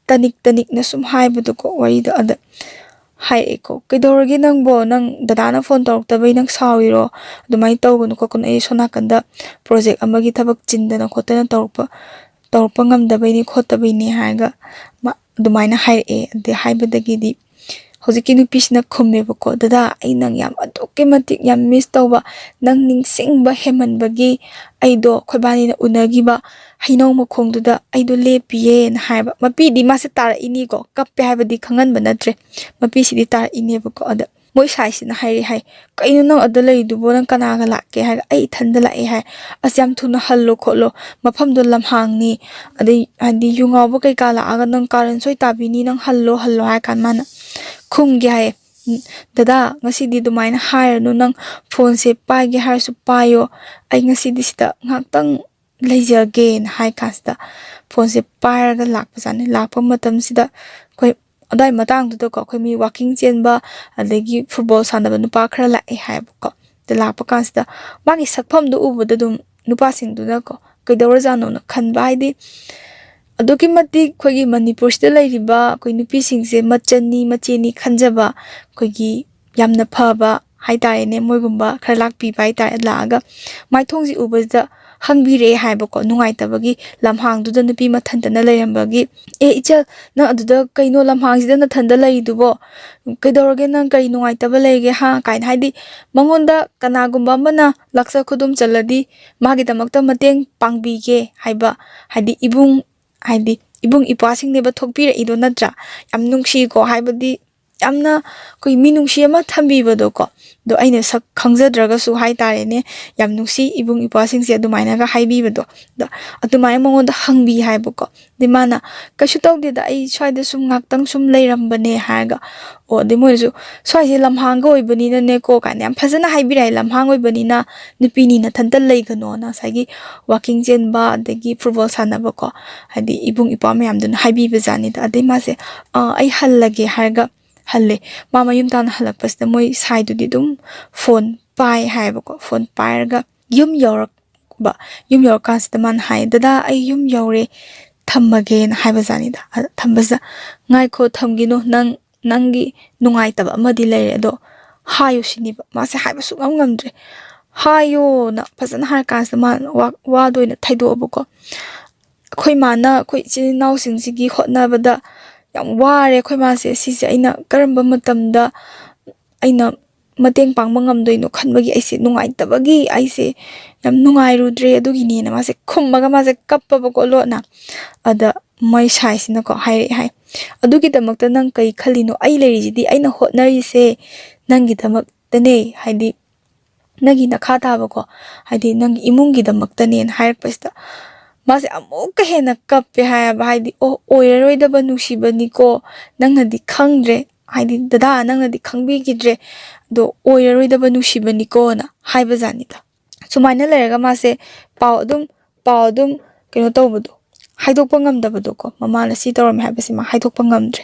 ꯇꯅꯤꯛꯅ ꯁꯨꯝ ꯍꯥꯏꯕꯗꯣꯀꯣ ꯋꯥꯔꯤꯗꯣ ꯑꯗ ꯍꯥꯏꯔꯛꯑꯦꯀꯣ ꯀꯩꯗꯧꯔꯒꯦ ꯅꯪꯕꯣ ꯅꯪ ꯗꯗꯥꯅ ꯐꯣꯟ ꯇꯧꯔꯛꯇꯕꯩ ꯅꯪ ꯁꯥꯎꯔꯤꯔో ꯑꯗꯨꯃꯥꯏꯅ ꯇꯧꯒꯅꯨ ꯈꯣꯠꯀꯅꯨ ꯑꯩ ꯁꯣꯝ ꯅꯥꯀꯟꯗ ꯄ꯭ꯔꯣꯖꯦꯛಟ್ ꯑꯃꯒꯤ ꯊꯕꯛ ꯆꯤꯟꯗꯅ ꯈꯣꯠꯇꯅ ꯇꯧꯔꯛꯄ ꯉꯝꯗꯕꯩꯅꯤ ꯈꯣꯠꯇꯕꯩꯅꯤ ꯍꯥꯏꯔꯒ ꯑꯗꯨꯃꯥꯏꯅ ꯍꯥꯏꯔꯛꯑꯦ ꯑꯗꯩ ꯍꯥꯏꯕꯗꯒꯤꯗꯤ ꯍꯧꯖꯤꯛꯀꯤ ꯅꯨꯄꯤꯁꯤꯅ ꯈꯨꯝꯃꯦꯕꯀꯣ, ꯗꯗꯥ ꯑꯩ ꯅꯪ ꯌꯥꯝ ꯑꯗꯨꯛꯀꯤ ꯃꯇꯤꯛ ꯌꯥꯝ ꯃꯤꯁ ꯇꯧꯕ, ꯅꯪ ꯅꯤꯡꯁꯤꯡꯕ ꯍꯦꯃꯟꯕꯒꯤ ꯑꯩꯗꯣ ꯑꯩꯈꯣꯏꯕꯥꯅꯤꯅ ꯎꯅꯈꯤꯕ ꯍꯩꯅꯧ ꯃꯈꯣꯡꯗꯨꯗ ꯑꯩꯗꯣ ꯂꯦꯞꯄꯤꯌꯦꯅ ꯍꯥꯏꯕ. ꯃꯄꯤꯗꯤ ꯃꯥꯁꯦ ꯇꯥꯔꯛꯏꯅꯤꯀꯣ, ꯀꯞꯄꯦ ꯍꯥꯏꯕꯗꯤ ꯈꯪꯍꯟꯕ ꯅꯠꯇ꯭ꯔꯦ, ꯃꯄꯤꯁꯤꯗꯤ ꯇꯥꯔꯛꯏꯅꯦꯕꯀꯣ. ꯑꯗ ꯃꯣꯏ ꯁꯥꯏꯁꯤꯅ ꯍꯥꯏꯔꯤ ꯍꯥꯏ, ꯀꯩꯅꯣ ꯅꯪ ꯑꯗ ꯂꯩꯗꯨꯕꯣ, ꯅꯪ ꯀꯅꯥꯒ ꯂꯥꯛꯀꯦ ꯍꯥꯏꯔꯒ ꯑꯩ ꯏꯊꯟꯗ ꯂꯥꯛꯑꯦ ꯍꯥꯏ. ꯑꯁ ꯌꯥꯝ ꯊꯨꯅ ꯍꯜꯂꯣ ꯈꯣꯠꯂꯣ, ꯃꯐꯝꯗꯣ ꯂꯝꯍꯥꯡꯅꯤ, ꯑꯗꯩ ꯍꯥꯏꯗꯤ ꯌꯨ ꯉꯥꯎꯕ ꯀꯩꯀꯥ ꯂꯥꯛꯑꯒ ꯅꯪ ꯀꯥꯔꯟ ꯁꯣꯏ ꯇꯥꯕꯤꯅꯤ, ꯅꯪ ꯍꯜꯂꯣ ꯍꯜꯂꯣ ꯍꯥꯏ ꯀꯥꯟ ꯃꯥꯅ ꯈꯨꯝꯒꯦ ꯍꯥꯏꯌꯦ. ꯗꯗꯥ ꯉꯁꯤꯗꯤ ꯑꯗꯨꯃꯥꯏꯅ ꯍꯥꯏꯔꯅꯨ, ꯅꯪ ꯐꯣꯟꯁꯦ ꯄꯥꯏꯒꯦ ꯍꯥꯏꯔꯁꯨ ꯄꯥꯏꯌꯣ, ꯑꯩ ꯉꯁꯤꯗꯤ ꯁꯤꯗ ꯉꯥꯏꯍꯥꯛꯇꯪ ꯂꯩꯖꯒꯦꯅ ꯍꯥꯏ ꯀꯥꯟꯁꯤꯗ ꯐꯣꯟꯁꯦ ꯄꯥꯏꯔꯒ ꯂꯥꯛꯄꯖꯥꯠꯅꯤ. ꯂꯥꯛꯄ ꯃꯇꯝꯁꯤꯗ ꯑꯩꯈꯣꯏ ꯑꯗꯨꯋꯥꯏ ꯃꯇꯥꯡꯗꯨꯗꯀꯣ ꯑꯩꯈꯣꯏ ꯃꯤ ꯋꯥꯛꯀꯤꯡ ꯆꯦꯟꯕ ꯑꯗꯒꯤ ꯐꯨꯠꯕꯣꯜ ꯁꯥꯟꯅꯕ ꯅꯨꯄꯥ ꯈꯔ ꯂꯥꯛꯑꯦ ꯍꯥꯏꯌꯦꯕꯀꯣ. ꯑꯗ ꯂꯥꯛꯄ ꯀꯥꯟꯁꯤꯗ ꯃꯥꯒꯤ ꯁꯛꯐꯝꯗꯣ ꯎꯕꯗ ꯑꯗꯨꯝ ꯅꯨꯄꯥꯁꯤꯡꯗꯨꯅꯀꯣ ꯀꯩꯗꯧꯔꯖꯥꯠꯅꯣꯅ ꯈꯟꯕ, ꯍꯥꯏꯗꯤ ꯑꯗꯨꯛꯀꯤ ꯃꯇꯤꯛ ꯑꯩꯈꯣꯏꯒꯤ ꯃꯅꯤꯄꯨꯔꯁꯤꯗ ꯂꯩꯔꯤꯕ ꯑꯩꯈꯣꯏ ꯅꯨꯄꯤꯁꯤꯡꯁꯦ ꯃꯆꯟꯅꯤ ꯃꯆꯦꯅꯤ ꯈꯟꯖꯕ, ꯑꯩꯈꯣꯏꯒꯤ ꯌꯥꯝꯅ ꯐꯕ ꯍꯥꯏꯇꯥꯔꯦꯅꯦ, ꯃꯣꯏꯒꯨꯝꯕ ꯈꯔ ꯂꯥꯛꯄꯤꯕ ꯍꯥꯏꯇꯥꯔꯦ. ꯂꯥꯛꯑꯒ ꯃꯥꯏꯊꯣꯡꯁꯤ ꯎꯕꯁꯤꯗ ꯍꯪꯕꯤꯔꯛꯑꯦ ꯍꯥꯏꯕꯀꯣ, ꯅꯨꯡꯉꯥꯏꯇꯕꯒꯤ, ꯂꯝꯍꯥꯡꯗꯨꯗ ꯅꯨꯄꯤ ꯃꯊꯟꯇꯅ ꯂꯩꯔꯝꯕꯒꯤ. ꯏꯆꯜ ꯅꯪ ꯑꯗꯨꯗ ꯀꯩꯅꯣ ꯂꯝꯍꯥꯡꯁꯤꯗ ꯅꯊꯟꯗ ꯂꯩꯔꯤꯗꯨꯕꯣ, ꯀꯩꯗꯧꯔꯒꯦ, ꯅꯪ ꯀꯔꯤ ꯅꯨꯡꯉꯥꯏꯇꯕ ꯂꯩꯒꯦ ꯍꯥ ꯀꯥꯏꯅ, ꯍꯥꯏꯗꯤ ꯃꯉꯣꯟꯗ ꯀꯅꯥꯒꯨꯝꯕ ꯑꯃꯅ ꯂꯥꯛꯆ ꯈꯨꯗꯨꯝ ꯆꯜꯂꯗꯤ ꯃꯥꯒꯤꯗꯃꯛꯇ ꯃꯇꯦꯡ ꯄꯥꯡꯕꯤꯒꯦ ꯍꯥꯏꯕ, ꯍꯥꯏꯗꯤ ꯏꯕꯨꯡ ꯏꯄ꯭ꯋꯥꯁꯤꯡꯅꯦꯕ ꯊꯣꯛꯄꯤꯔꯛꯏꯗꯣ ꯅꯠꯇ꯭ꯔꯥ. ꯌꯥꯝ ꯅꯨꯡꯁꯤꯀꯣ, ꯍꯥꯏꯕꯗꯤ ꯌꯥꯝꯅ ꯑꯩꯈꯣꯏ ꯃꯤꯅꯨꯡꯁꯤ ꯑꯃ ꯊꯝꯕꯤꯕꯗꯣꯀꯣ. ꯑꯗꯣ ꯑꯩꯅ ꯁꯛ ꯈꯪꯖꯗ꯭ꯔꯒꯁꯨ ꯍꯥꯏꯇꯥꯔꯦꯅꯦ, ꯌꯥꯝ ꯅꯨꯡꯁꯤ ꯏꯕꯨꯡ ꯏꯄ꯭ꯋꯥꯁꯤꯡꯁꯦ ꯑꯗꯨꯃꯥꯏꯅꯒ ꯍꯥꯏꯕꯤꯕꯗꯣ. ꯑꯗꯣ ꯑꯗꯨꯃꯥꯏꯅ ꯃꯉꯣꯟꯗ ꯍꯪꯕꯤ ꯍꯥꯏꯕꯀꯣ. ꯑꯗꯩ ꯃꯥꯅ ꯀꯩꯁꯨ ꯇꯧꯗꯦꯗ, ꯑꯩ ꯁ꯭ꯋꯥꯏꯗ ꯁꯨꯝ ꯉꯥꯛꯇꯪ ꯁꯨꯝ ꯂꯩꯔꯝꯕꯅꯦ ꯍꯥꯏꯔꯒ, ꯑꯗꯩ ꯃꯣꯏꯅꯁꯨ ꯁ꯭ꯋꯥꯏꯁꯦ ꯂꯝꯍꯥꯡꯒ ꯑꯣꯏꯕꯅꯤꯅꯅꯦꯀꯣ ꯀꯥꯏꯅ ꯌꯥꯝ ꯐꯖꯅ ꯍꯥꯏꯕꯤꯔꯛꯑꯦ. ꯂꯝꯍꯥꯡ ꯑꯣꯏꯕꯅꯤꯅ ꯅꯨꯄꯤꯅꯤ ꯅꯊꯟꯇ ꯂꯩꯒꯅꯣꯅ, ꯉꯁꯥꯏꯒꯤ ꯋꯥꯛꯀꯤꯡ ꯆꯦꯟꯕ ꯑꯗꯒꯤ ꯐꯨꯠꯕꯣꯜ ꯁꯥꯟꯅꯕꯀꯣ, ꯍꯥꯏꯗꯤ ꯏꯕꯨꯡ ꯏꯄ꯭ꯋꯥ ꯃꯌꯥꯝꯗꯨꯅ ꯍꯥꯏꯕꯤꯕ ꯖꯥꯠꯅꯤꯗ. ꯑꯗꯩ ꯃꯥꯁꯦ ꯑꯩ ꯍꯜꯂꯒꯦ ꯍꯥꯏꯔꯒ ꯍꯜꯂꯦ. ꯃꯥ ꯃꯌꯨꯝ ꯇꯥꯅ ꯍꯜꯂꯛꯄꯁꯤꯗ ꯃꯣꯏ ꯁꯥꯏꯗꯨꯗꯤ ꯑꯗꯨꯝ ꯐꯣꯟ ꯄꯥꯏ ꯍꯥꯏꯌꯦꯕꯀꯣ. ꯐꯣꯟ ꯄꯥꯏꯔꯒ ꯌꯨꯝ ꯌꯧꯔꯀꯥꯟꯁꯤꯗ ꯃꯥꯅ ꯍꯥꯏ, ꯗꯗꯥ ꯑꯩ ꯌꯨꯝ ꯌꯧꯔꯦ ꯊꯝꯃꯒꯦꯅ ꯍꯥꯏꯕꯖꯥꯠꯅꯤꯗ. ꯊꯝꯕꯁꯤꯗ ꯉꯥꯏꯈꯣ ꯊꯝꯒꯤꯅꯨ, ꯅꯪꯒꯤ ꯅꯨꯡꯉꯥꯏꯇꯕ ꯑꯃꯗꯤ ꯂꯩꯔꯦ, ꯑꯗꯣ ꯍꯥꯏꯌꯨ ꯁꯤꯅꯤꯕ. ꯃꯥꯁꯦ ꯍꯥꯏꯕ ꯁꯨꯡꯉꯝ ꯉꯝꯗ꯭ꯔꯦ. ꯍꯥꯏꯌꯣꯅ ꯐꯖꯅ ꯍꯥꯏꯔꯀꯥꯟꯁꯤꯗ ꯃꯥꯅ ꯋꯥꯗꯣ ꯑꯣꯏꯅ ꯊꯩꯗꯣꯛꯑꯕꯀꯣ. ꯑꯩꯈꯣꯏ ꯃꯥꯅ ꯑꯩꯈꯣꯏ ꯏꯆꯤꯜ ꯏꯅꯥꯎꯁꯤꯡꯁꯤꯒꯤ ꯍꯣꯠꯅꯕꯗ ꯌꯥꯝ ꯋꯥꯔꯦ ꯑꯩꯈꯣꯏ ꯃꯥꯁꯦ. ꯁꯤꯁꯦ ꯑꯩꯅ ꯀꯔꯝꯕ ꯃꯇꯝꯗ ꯑꯩꯅ ꯃꯇꯦꯡ ꯄꯥꯡꯕ ꯉꯝꯗꯣꯏꯅꯣ ꯈꯟꯕꯒꯤ ꯑꯩꯁꯦ ꯅꯨꯡꯉꯥꯏꯇꯕꯒꯤ ꯑꯩꯁꯦ ꯌꯥꯝ ꯅꯨꯡꯉꯥꯏꯔꯨꯗ꯭ꯔꯦ, ꯑꯗꯨꯒꯤꯅꯦꯅ ꯃꯥꯁꯦ ꯈꯨꯝꯃꯒ ꯃꯥꯁꯦ ꯀꯞꯄꯕꯀꯣ ꯂꯣꯠꯅ. ꯑꯗ ꯃꯣꯏ ꯁꯥꯏꯁꯤꯅꯀꯣ ꯍꯥꯏꯔꯛꯑꯦ ꯍꯥꯏ, ꯑꯗꯨꯒꯤꯗꯃꯛꯇ ꯅꯪ ꯀꯩ ꯈꯜꯂꯤꯅꯣ, ꯑꯩ ꯂꯩꯔꯤꯁꯤꯗꯤ, ꯑꯩꯅ ꯍꯣꯠꯅꯔꯤꯁꯦ ꯅꯪꯒꯤꯗꯃꯛꯇꯅꯦ, ꯍꯥꯏꯗꯤ ꯅꯪꯒꯤ ꯅꯈꯥ ꯇꯥꯕꯀꯣ, ꯍꯥꯏꯗꯤ ꯅꯪꯒꯤ ꯏꯃꯨꯡꯒꯤꯗꯃꯛꯇꯅꯦꯅ ꯍꯥꯏꯔꯛꯄꯁꯤꯗ ꯃꯥꯁꯦ ꯑꯃꯨꯛꯀ ꯍꯦꯟꯅ ꯀꯞꯄꯦ ꯍꯥꯏꯌꯦꯕ. ꯍꯥꯏꯗꯤ ꯑꯣꯏꯔꯔꯣꯏꯗꯕ ꯅꯨꯡꯁꯤꯕꯅꯤꯀꯣ, ꯅꯪꯅꯗꯤ ꯈꯪꯗ꯭ꯔꯦ, ꯍꯥꯏꯗꯤ ꯗꯗꯥ ꯅꯪꯅꯗꯤ ꯈꯪꯕꯤꯈꯤꯗ꯭ꯔꯦ, ꯑꯗꯣ ꯑꯣꯏꯔꯔꯣꯏꯗꯕ ꯅꯨꯡꯁꯤꯕꯅꯤꯀꯣꯅ ꯍꯥꯏꯕꯖꯥꯠꯅꯤꯗ. ꯁꯨꯃꯥꯏꯅ ꯂꯩꯔꯒ ꯃꯥꯁꯦ ꯄꯥꯎ ꯑꯗꯨꯝ ꯀꯩꯅꯣ ꯇꯧꯕꯗꯣ, ꯍꯥꯏꯗꯣꯛꯄ ꯉꯝꯗꯕꯗꯣꯀꯣ, ꯃꯃꯥꯅ ꯁꯤ ꯇꯧꯔꯝꯃꯦ ꯍꯥꯏꯕꯁꯦ ꯃꯥ ꯍꯥꯏꯗꯣꯛꯄ ꯉꯝꯗ꯭ꯔꯦ.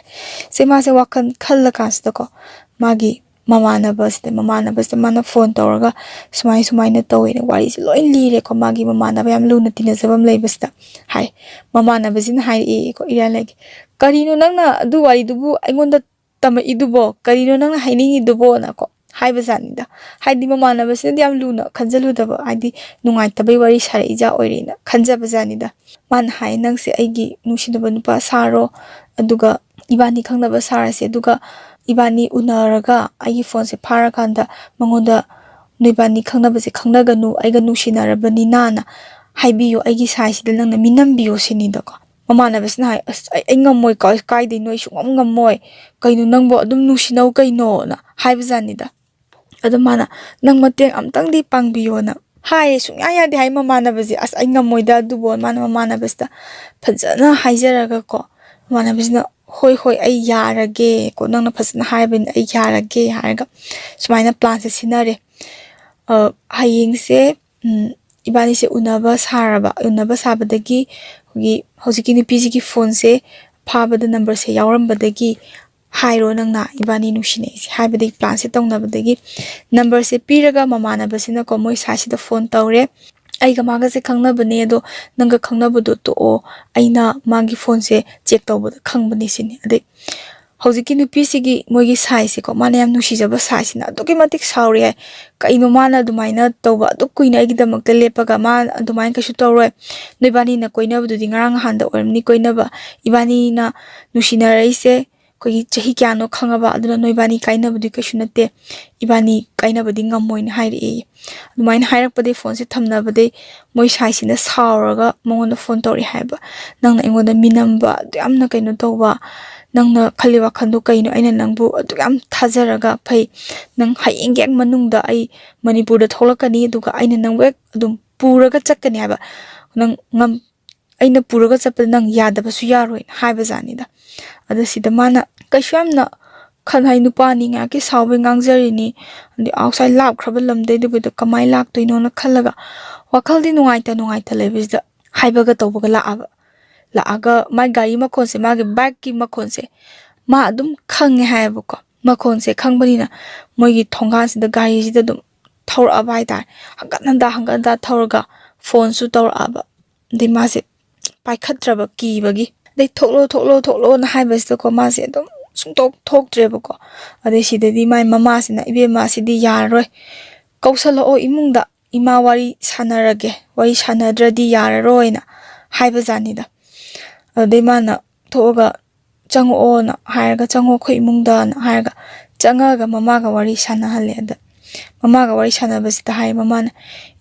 ꯃꯥꯁꯦ ꯋꯥꯈꯜ ꯈꯜꯂ ꯀꯥꯟꯁꯤꯗꯀꯣ, ꯃꯥꯒꯤ ꯃꯃꯥꯟꯅꯕꯁꯤꯗ ꯃꯥꯅ ꯐꯣꯟ ꯇꯧꯔꯒ ꯁꯨꯃꯥꯏꯅ ꯇꯧꯋꯦꯅ ꯋꯥꯔꯤꯁꯦ ꯂꯣꯏ ꯂꯤꯔꯦꯀꯣ. ꯃꯥꯒꯤ ꯃꯃꯥꯟꯅꯕ ꯌꯥꯝ ꯂꯨꯅ ꯇꯤꯟꯅꯖꯕ ꯑꯃ ꯂꯩꯕꯁꯤꯗ ꯍꯥꯏ. ꯃꯃꯥꯟꯅꯕꯁꯤꯅ ꯍꯥꯏꯔꯛꯑꯦꯀꯣ, ꯏꯔꯥꯏꯂꯩꯒꯦ, ꯀꯔꯤꯅꯣ ꯅꯪꯅ ꯑꯗꯨ ꯋꯥꯔꯤꯗꯨꯕꯨ ꯑꯩꯉꯣꯟꯗ ꯇꯝꯃꯛꯏꯗꯨꯕꯣ, ꯀꯔꯤꯅꯣ ꯅꯪꯅ ꯍꯥꯏꯅꯤꯡꯉꯤꯗꯨꯕꯣꯅꯀꯣ ꯍꯥꯏꯕꯖꯥꯠꯅꯤꯗ. ꯍꯥꯏꯗꯤ ꯃꯃꯥꯟꯅꯕꯁꯤꯅꯗꯤ ꯌꯥꯝ ꯂꯨꯅ ꯈꯟꯖꯜꯂꯨꯗꯕ, ꯍꯥꯏꯗꯤ ꯅꯨꯡꯉꯥꯏꯇꯕꯩ ꯋꯥꯔꯤ ꯁꯥꯔꯛꯏꯖꯥ ꯑꯣꯏꯔꯦꯅ ꯈꯟꯖꯕꯖꯥꯠꯅꯤꯗ. ꯃꯥꯅ ꯍꯥꯏ, ꯅꯪꯁꯦ ꯑꯩꯒꯤ ꯅꯨꯡꯁꯤꯅꯕ ꯅꯨꯄꯥ ꯁꯥꯔꯣ, ꯑꯗꯨꯒ ꯏꯕꯥꯅꯤ ꯈꯪꯅꯕ ꯁꯥꯔꯁꯦ, ꯑꯗꯨꯒ ꯏꯕꯥꯅꯤ ꯎꯅꯔꯒ ꯑꯩꯒꯤ ꯐꯣꯟꯁꯦ ꯐꯥꯔꯀꯥꯟꯗ ꯃꯉꯣꯟꯗ ꯅꯣꯏꯕꯥꯅꯤ ꯈꯪꯅꯕꯁꯦ ꯈꯪꯅꯒꯅꯨ, ꯑꯩꯒ ꯅꯨꯡꯁꯤꯅꯔꯕꯅꯤꯅꯅ ꯍꯥꯏꯕꯤꯌꯨ, ꯑꯩꯒꯤ ꯁꯥꯏꯁꯤꯗ ꯅꯪꯅ ꯃꯤꯅꯝꯕꯤꯌꯨ ꯁꯤꯅꯤꯗꯀꯣ. ꯃꯃꯥꯟꯅꯕꯁꯤꯅ ꯍꯥꯏ, ꯑꯁ ꯑꯩ ꯉꯝꯃꯣꯏ, ꯀꯥꯏꯗꯩꯅꯣ, ꯑꯩ ꯁꯨꯡꯉꯝ ꯉꯝꯃꯣꯏ, ꯀꯩꯅꯣ ꯅꯪꯕꯨ ꯑꯗꯨꯝ ꯅꯨꯡꯁꯤꯅꯧ ꯀꯩꯅꯣꯅ ꯍꯥꯏꯕꯖꯥꯠꯅꯤꯗ. ꯑꯗꯣ ꯃꯥꯅ ꯅꯪ ꯃꯇꯦꯡ ꯑꯝꯇꯪꯗꯤ ꯄꯥꯡꯕꯤꯌꯣꯅ ꯍꯥꯏꯔꯦ. ꯁꯨꯡꯌꯥ ꯌꯥꯗꯦ ꯍꯥꯏ ꯃꯃꯥꯟꯅꯕꯁꯦ. ꯑꯁ ꯑꯩ ꯉꯝꯃꯣꯏꯗ ꯑꯗꯨꯕꯨ, ꯃꯥꯅ ꯃꯃꯥꯟꯅꯕꯁꯤꯗ ꯐꯖꯅ ꯍꯥꯏꯖꯔꯒꯀꯣ, ꯃꯃꯥꯟꯅꯕꯁꯤꯅ ꯍꯣꯏ ꯑꯩ ꯌꯥꯔꯒꯦꯀꯣ, ꯅꯪꯅ ꯐꯖꯅ ꯍꯥꯏꯕꯅꯤꯅ ꯑꯩ ꯌꯥꯔꯒꯦ ꯍꯥꯏꯔꯒ ꯁꯨꯃꯥꯏꯅ ꯄ꯭ꯂꯥꯟꯁꯦ ꯁꯤꯟꯅꯔꯦ. ꯍꯌꯦꯡꯁꯦ ꯏꯕꯥꯅꯤꯁꯦ ꯎꯅꯕ ꯁꯥꯕꯗꯒꯤ ꯍꯧꯖꯤꯛꯀꯤ ꯅꯨꯄꯤꯁꯤꯒꯤ ꯐꯣꯟꯁꯦ ꯐꯥꯕꯗ ꯅꯝꯕꯔꯁꯦ ꯌꯥꯎꯔꯝꯕꯗꯒꯤ ꯍꯥꯏꯔꯣ ꯅꯪꯅ ꯏꯕꯥꯅꯤ ꯅꯨꯡꯁꯤꯅꯩꯁꯦ ꯍꯥꯏꯕꯗꯒꯤ ꯄ꯭ꯂꯥꯟꯁꯦ ꯇꯧꯅꯕꯗꯒꯤ ꯅꯝꯕꯔꯁꯦ ꯄꯤꯔꯒ ꯃꯃꯥꯟꯅꯕꯁꯤꯅꯀꯣ ꯃꯣꯏ ꯁꯥꯏꯁꯤꯗ ꯐꯣꯟ ꯇꯧꯔꯦ. ꯑꯩꯒ ꯃꯥꯒꯁꯦ ꯈꯪꯅꯕꯅꯦ, ꯑꯗꯣ ꯅꯪꯒ ꯈꯪꯅꯕꯗꯣ ꯇꯣꯛꯑꯣ, ꯑꯩꯅ ꯃꯥꯒꯤ ꯐꯣꯟꯁꯦ ꯆꯦꯛ ꯇꯧꯕꯗ ꯈꯪꯕꯅꯦ ꯁꯤꯅꯤ. ꯑꯗꯩ ꯍꯧꯖꯤꯛꯀꯤ ꯅꯨꯄꯤꯁꯤꯒꯤ ꯃꯣꯏꯒꯤ ꯁꯥꯏꯁꯦꯀꯣ, ꯃꯥꯅ ꯌꯥꯝ ꯅꯨꯡꯁꯤꯖꯕ ꯁꯥꯏꯁꯤꯅ ꯑꯗꯨꯛꯀꯤ ꯃꯇꯤꯛ ꯁꯥꯎꯔꯦ ꯍꯥꯏ. ꯀꯩꯅꯣ ꯃꯥꯅ ꯑꯗꯨꯃꯥꯏꯅ ꯇꯧꯕ, ꯑꯗꯨꯛ ꯀꯨꯏꯅ ꯑꯩꯒꯤꯗꯃꯛꯇ ꯂꯦꯞꯄꯒ ꯃꯥ ꯑꯗꯨꯃꯥꯏꯅ ꯀꯩꯁꯨ ꯇꯧꯔꯣꯏ, ꯅꯣꯏꯕꯥꯅꯤꯅ ꯀꯣꯏꯅꯕꯗꯨꯗꯤ ꯉꯔꯥꯡ ꯅꯍꯥꯟꯗ ꯑꯣꯏꯔꯝꯅꯤ ꯀꯣꯏꯅꯕ, ꯏꯕꯥꯅꯤꯅ ꯅꯨꯡꯁꯤꯅꯔꯛꯏꯁꯦ ꯑꯩꯈꯣꯏꯒꯤ ꯆꯍꯤ ꯀꯌꯥꯅꯣ ꯈꯪꯉꯕ ꯑꯗꯨꯅ ꯅꯣꯏꯕꯥꯅꯤ ꯀꯥꯏꯅꯕꯗꯤ ꯀꯩꯁꯨ ꯅꯠꯇꯦ ꯏꯕꯥꯅꯤ ꯀꯥꯏꯅꯕꯗꯤ ꯉꯝꯃꯣꯏꯅ ꯍꯥꯏꯔꯛꯑꯦ ꯑꯗꯨꯃꯥꯏꯅ ꯍꯥꯏꯔꯛꯄꯗꯩ ꯐꯣꯟꯁꯦ ꯊꯝꯅꯕꯗꯩ ꯃꯣꯏ ꯁꯥꯏꯁꯤꯅ ꯁꯥꯎꯔꯒ ꯃꯉꯣꯟꯗ ꯐꯣꯟ ꯇꯧꯔꯛꯑꯦ ꯍꯥꯏꯕ ꯅꯪꯅ ꯑꯩꯉꯣꯟꯗ ꯃꯤꯅꯝꯕ ꯑꯗꯨ ꯌꯥꯝꯅ ꯀꯩꯅꯣ ꯇꯧꯕ ꯅꯪꯅ ꯈꯜꯂꯤ ꯋꯥꯈꯜꯗꯣ ꯀꯩꯅꯣ ꯑꯩꯅ ꯅꯪꯕꯨ ꯑꯗꯨꯛ ꯌꯥꯝ ꯊꯥꯖꯔꯒ ꯐꯩ ꯅꯪ ꯍꯌꯦꯡꯒꯤ ꯍꯦꯛ ꯃꯅꯨꯡꯗ ꯑꯩ ꯃꯅꯤꯄꯨꯔꯗ ꯊꯣꯛꯂꯛꯀꯅꯤ ꯑꯗꯨꯒ ꯑꯩꯅ ꯅꯪꯕꯨ ꯍꯦꯛ ꯑꯗꯨꯝ ꯄꯨꯔꯒ ꯆꯠꯀꯅꯤ ꯍꯥꯏꯕ ꯅꯪ ꯑꯩꯅ ꯄꯨꯔꯒ ꯆꯠꯄꯗ ꯅꯪ ꯌꯥꯗꯕꯁꯨ ꯌꯥꯔꯣꯏ ꯍꯥꯏꯕꯖꯥꯠꯅꯤꯗ ꯑꯗ ꯁꯤꯗ ꯃꯥꯅ ꯀꯩꯁꯨ ꯌꯥꯝꯅ ꯈꯟꯍꯥꯏ ꯅꯨꯄꯥꯅꯤ ꯉꯥꯏꯍꯥꯛꯀꯤ ꯁꯥꯎꯕꯩ ꯉꯥꯡꯖꯔꯤꯅꯤ ꯑꯗꯩ ꯑꯥꯎꯠꯁꯥꯏꯠ ꯂꯥꯞꯈ꯭ꯔꯕ ꯂꯝꯗꯩꯗꯨꯕꯨꯗ ꯀꯃꯥꯏꯅ ꯂꯥꯛꯇꯣꯏꯅꯣꯅ ꯈꯜꯂꯒ ꯋꯥꯈꯜꯗꯤ ꯅꯨꯡꯉꯥꯏꯇ ꯂꯩꯕꯁꯤꯗ ꯍꯥꯏꯕꯒ ꯇꯧꯕꯒ ꯂꯥꯛꯑꯒ ꯃꯥꯏ ꯒꯥꯔꯤ ꯃꯈꯣꯟꯁꯦ ꯃꯥꯒꯤ ꯕꯥꯏꯛꯀꯤ ꯃꯈꯣꯟꯁꯦ ꯃꯥ ꯑꯗꯨꯝ ꯈꯪꯉꯦ ꯍꯥꯏꯌꯦꯕꯀꯣ ꯃꯈꯣꯟꯁꯦ ꯈꯪꯕꯅꯤꯅ ꯃꯣꯏꯒꯤ ꯊꯣꯡꯒꯥꯟꯁꯤꯗ ꯒꯥꯔꯤꯁꯤꯗ ꯑꯗꯨꯝ ꯊꯧꯔꯛꯑꯕ ꯍꯥꯏꯇꯥꯔꯦ ꯍꯪꯒꯠ ꯍꯟꯗ ꯊꯧꯔꯒ ꯐꯣꯟꯁꯨ ꯇꯧꯔꯛꯑꯕ ꯑꯗꯩ ꯃꯥꯁꯦ ꯄꯥꯏꯈꯠꯇ꯭ꯔꯕ ꯀꯤꯕꯒꯤ ꯑꯗꯩ ꯊꯣꯛꯂꯣꯅ ꯍꯥꯏꯕꯁꯤꯗꯀꯣ ꯃꯥꯁꯦ ꯑꯗꯨꯝ ꯁꯨꯡꯊꯣꯛ ꯊꯣꯛꯇ꯭ꯔꯦꯕꯀꯣ ꯑꯗꯩ ꯁꯤꯗꯗꯤ ꯃꯥꯏ ꯃꯃꯥꯁꯤꯅ ꯏꯕꯦꯝꯃꯁꯤꯗꯤ ꯌꯥꯔꯔꯣꯏ ꯀꯧꯁꯜꯂꯛꯑꯣ ꯏꯃꯨꯡꯗ ꯏꯃꯥ ꯋꯥꯔꯤ ꯁꯥꯟꯅꯔꯒꯦ ꯋꯥꯔꯤ ꯁꯥꯟꯅꯗ꯭ꯔꯗꯤ ꯌꯥꯔꯔꯣꯏꯅ ꯍꯥꯏꯕꯖꯥꯠꯅꯤꯗ ꯑꯗꯩ ꯃꯥꯅ ꯊꯣꯛꯑꯒ ꯆꯪꯉꯛꯑꯣꯅ ꯍꯥꯏꯔꯒ ꯆꯪꯉꯣ ꯑꯩꯈꯣꯏ ꯏꯃꯨꯡꯗꯅ ꯍꯥꯏꯔꯒ ꯆꯪꯉꯛꯑꯒ ꯃꯃꯥꯒ ꯋꯥꯔꯤ ꯁꯥꯟꯅꯍꯜꯂꯦ ꯑꯗ ꯃꯃꯥꯒ ꯋꯥꯔꯤ ꯁꯥꯟꯅꯕꯁꯤꯗ ꯍꯥꯏ ꯃꯃꯥꯅ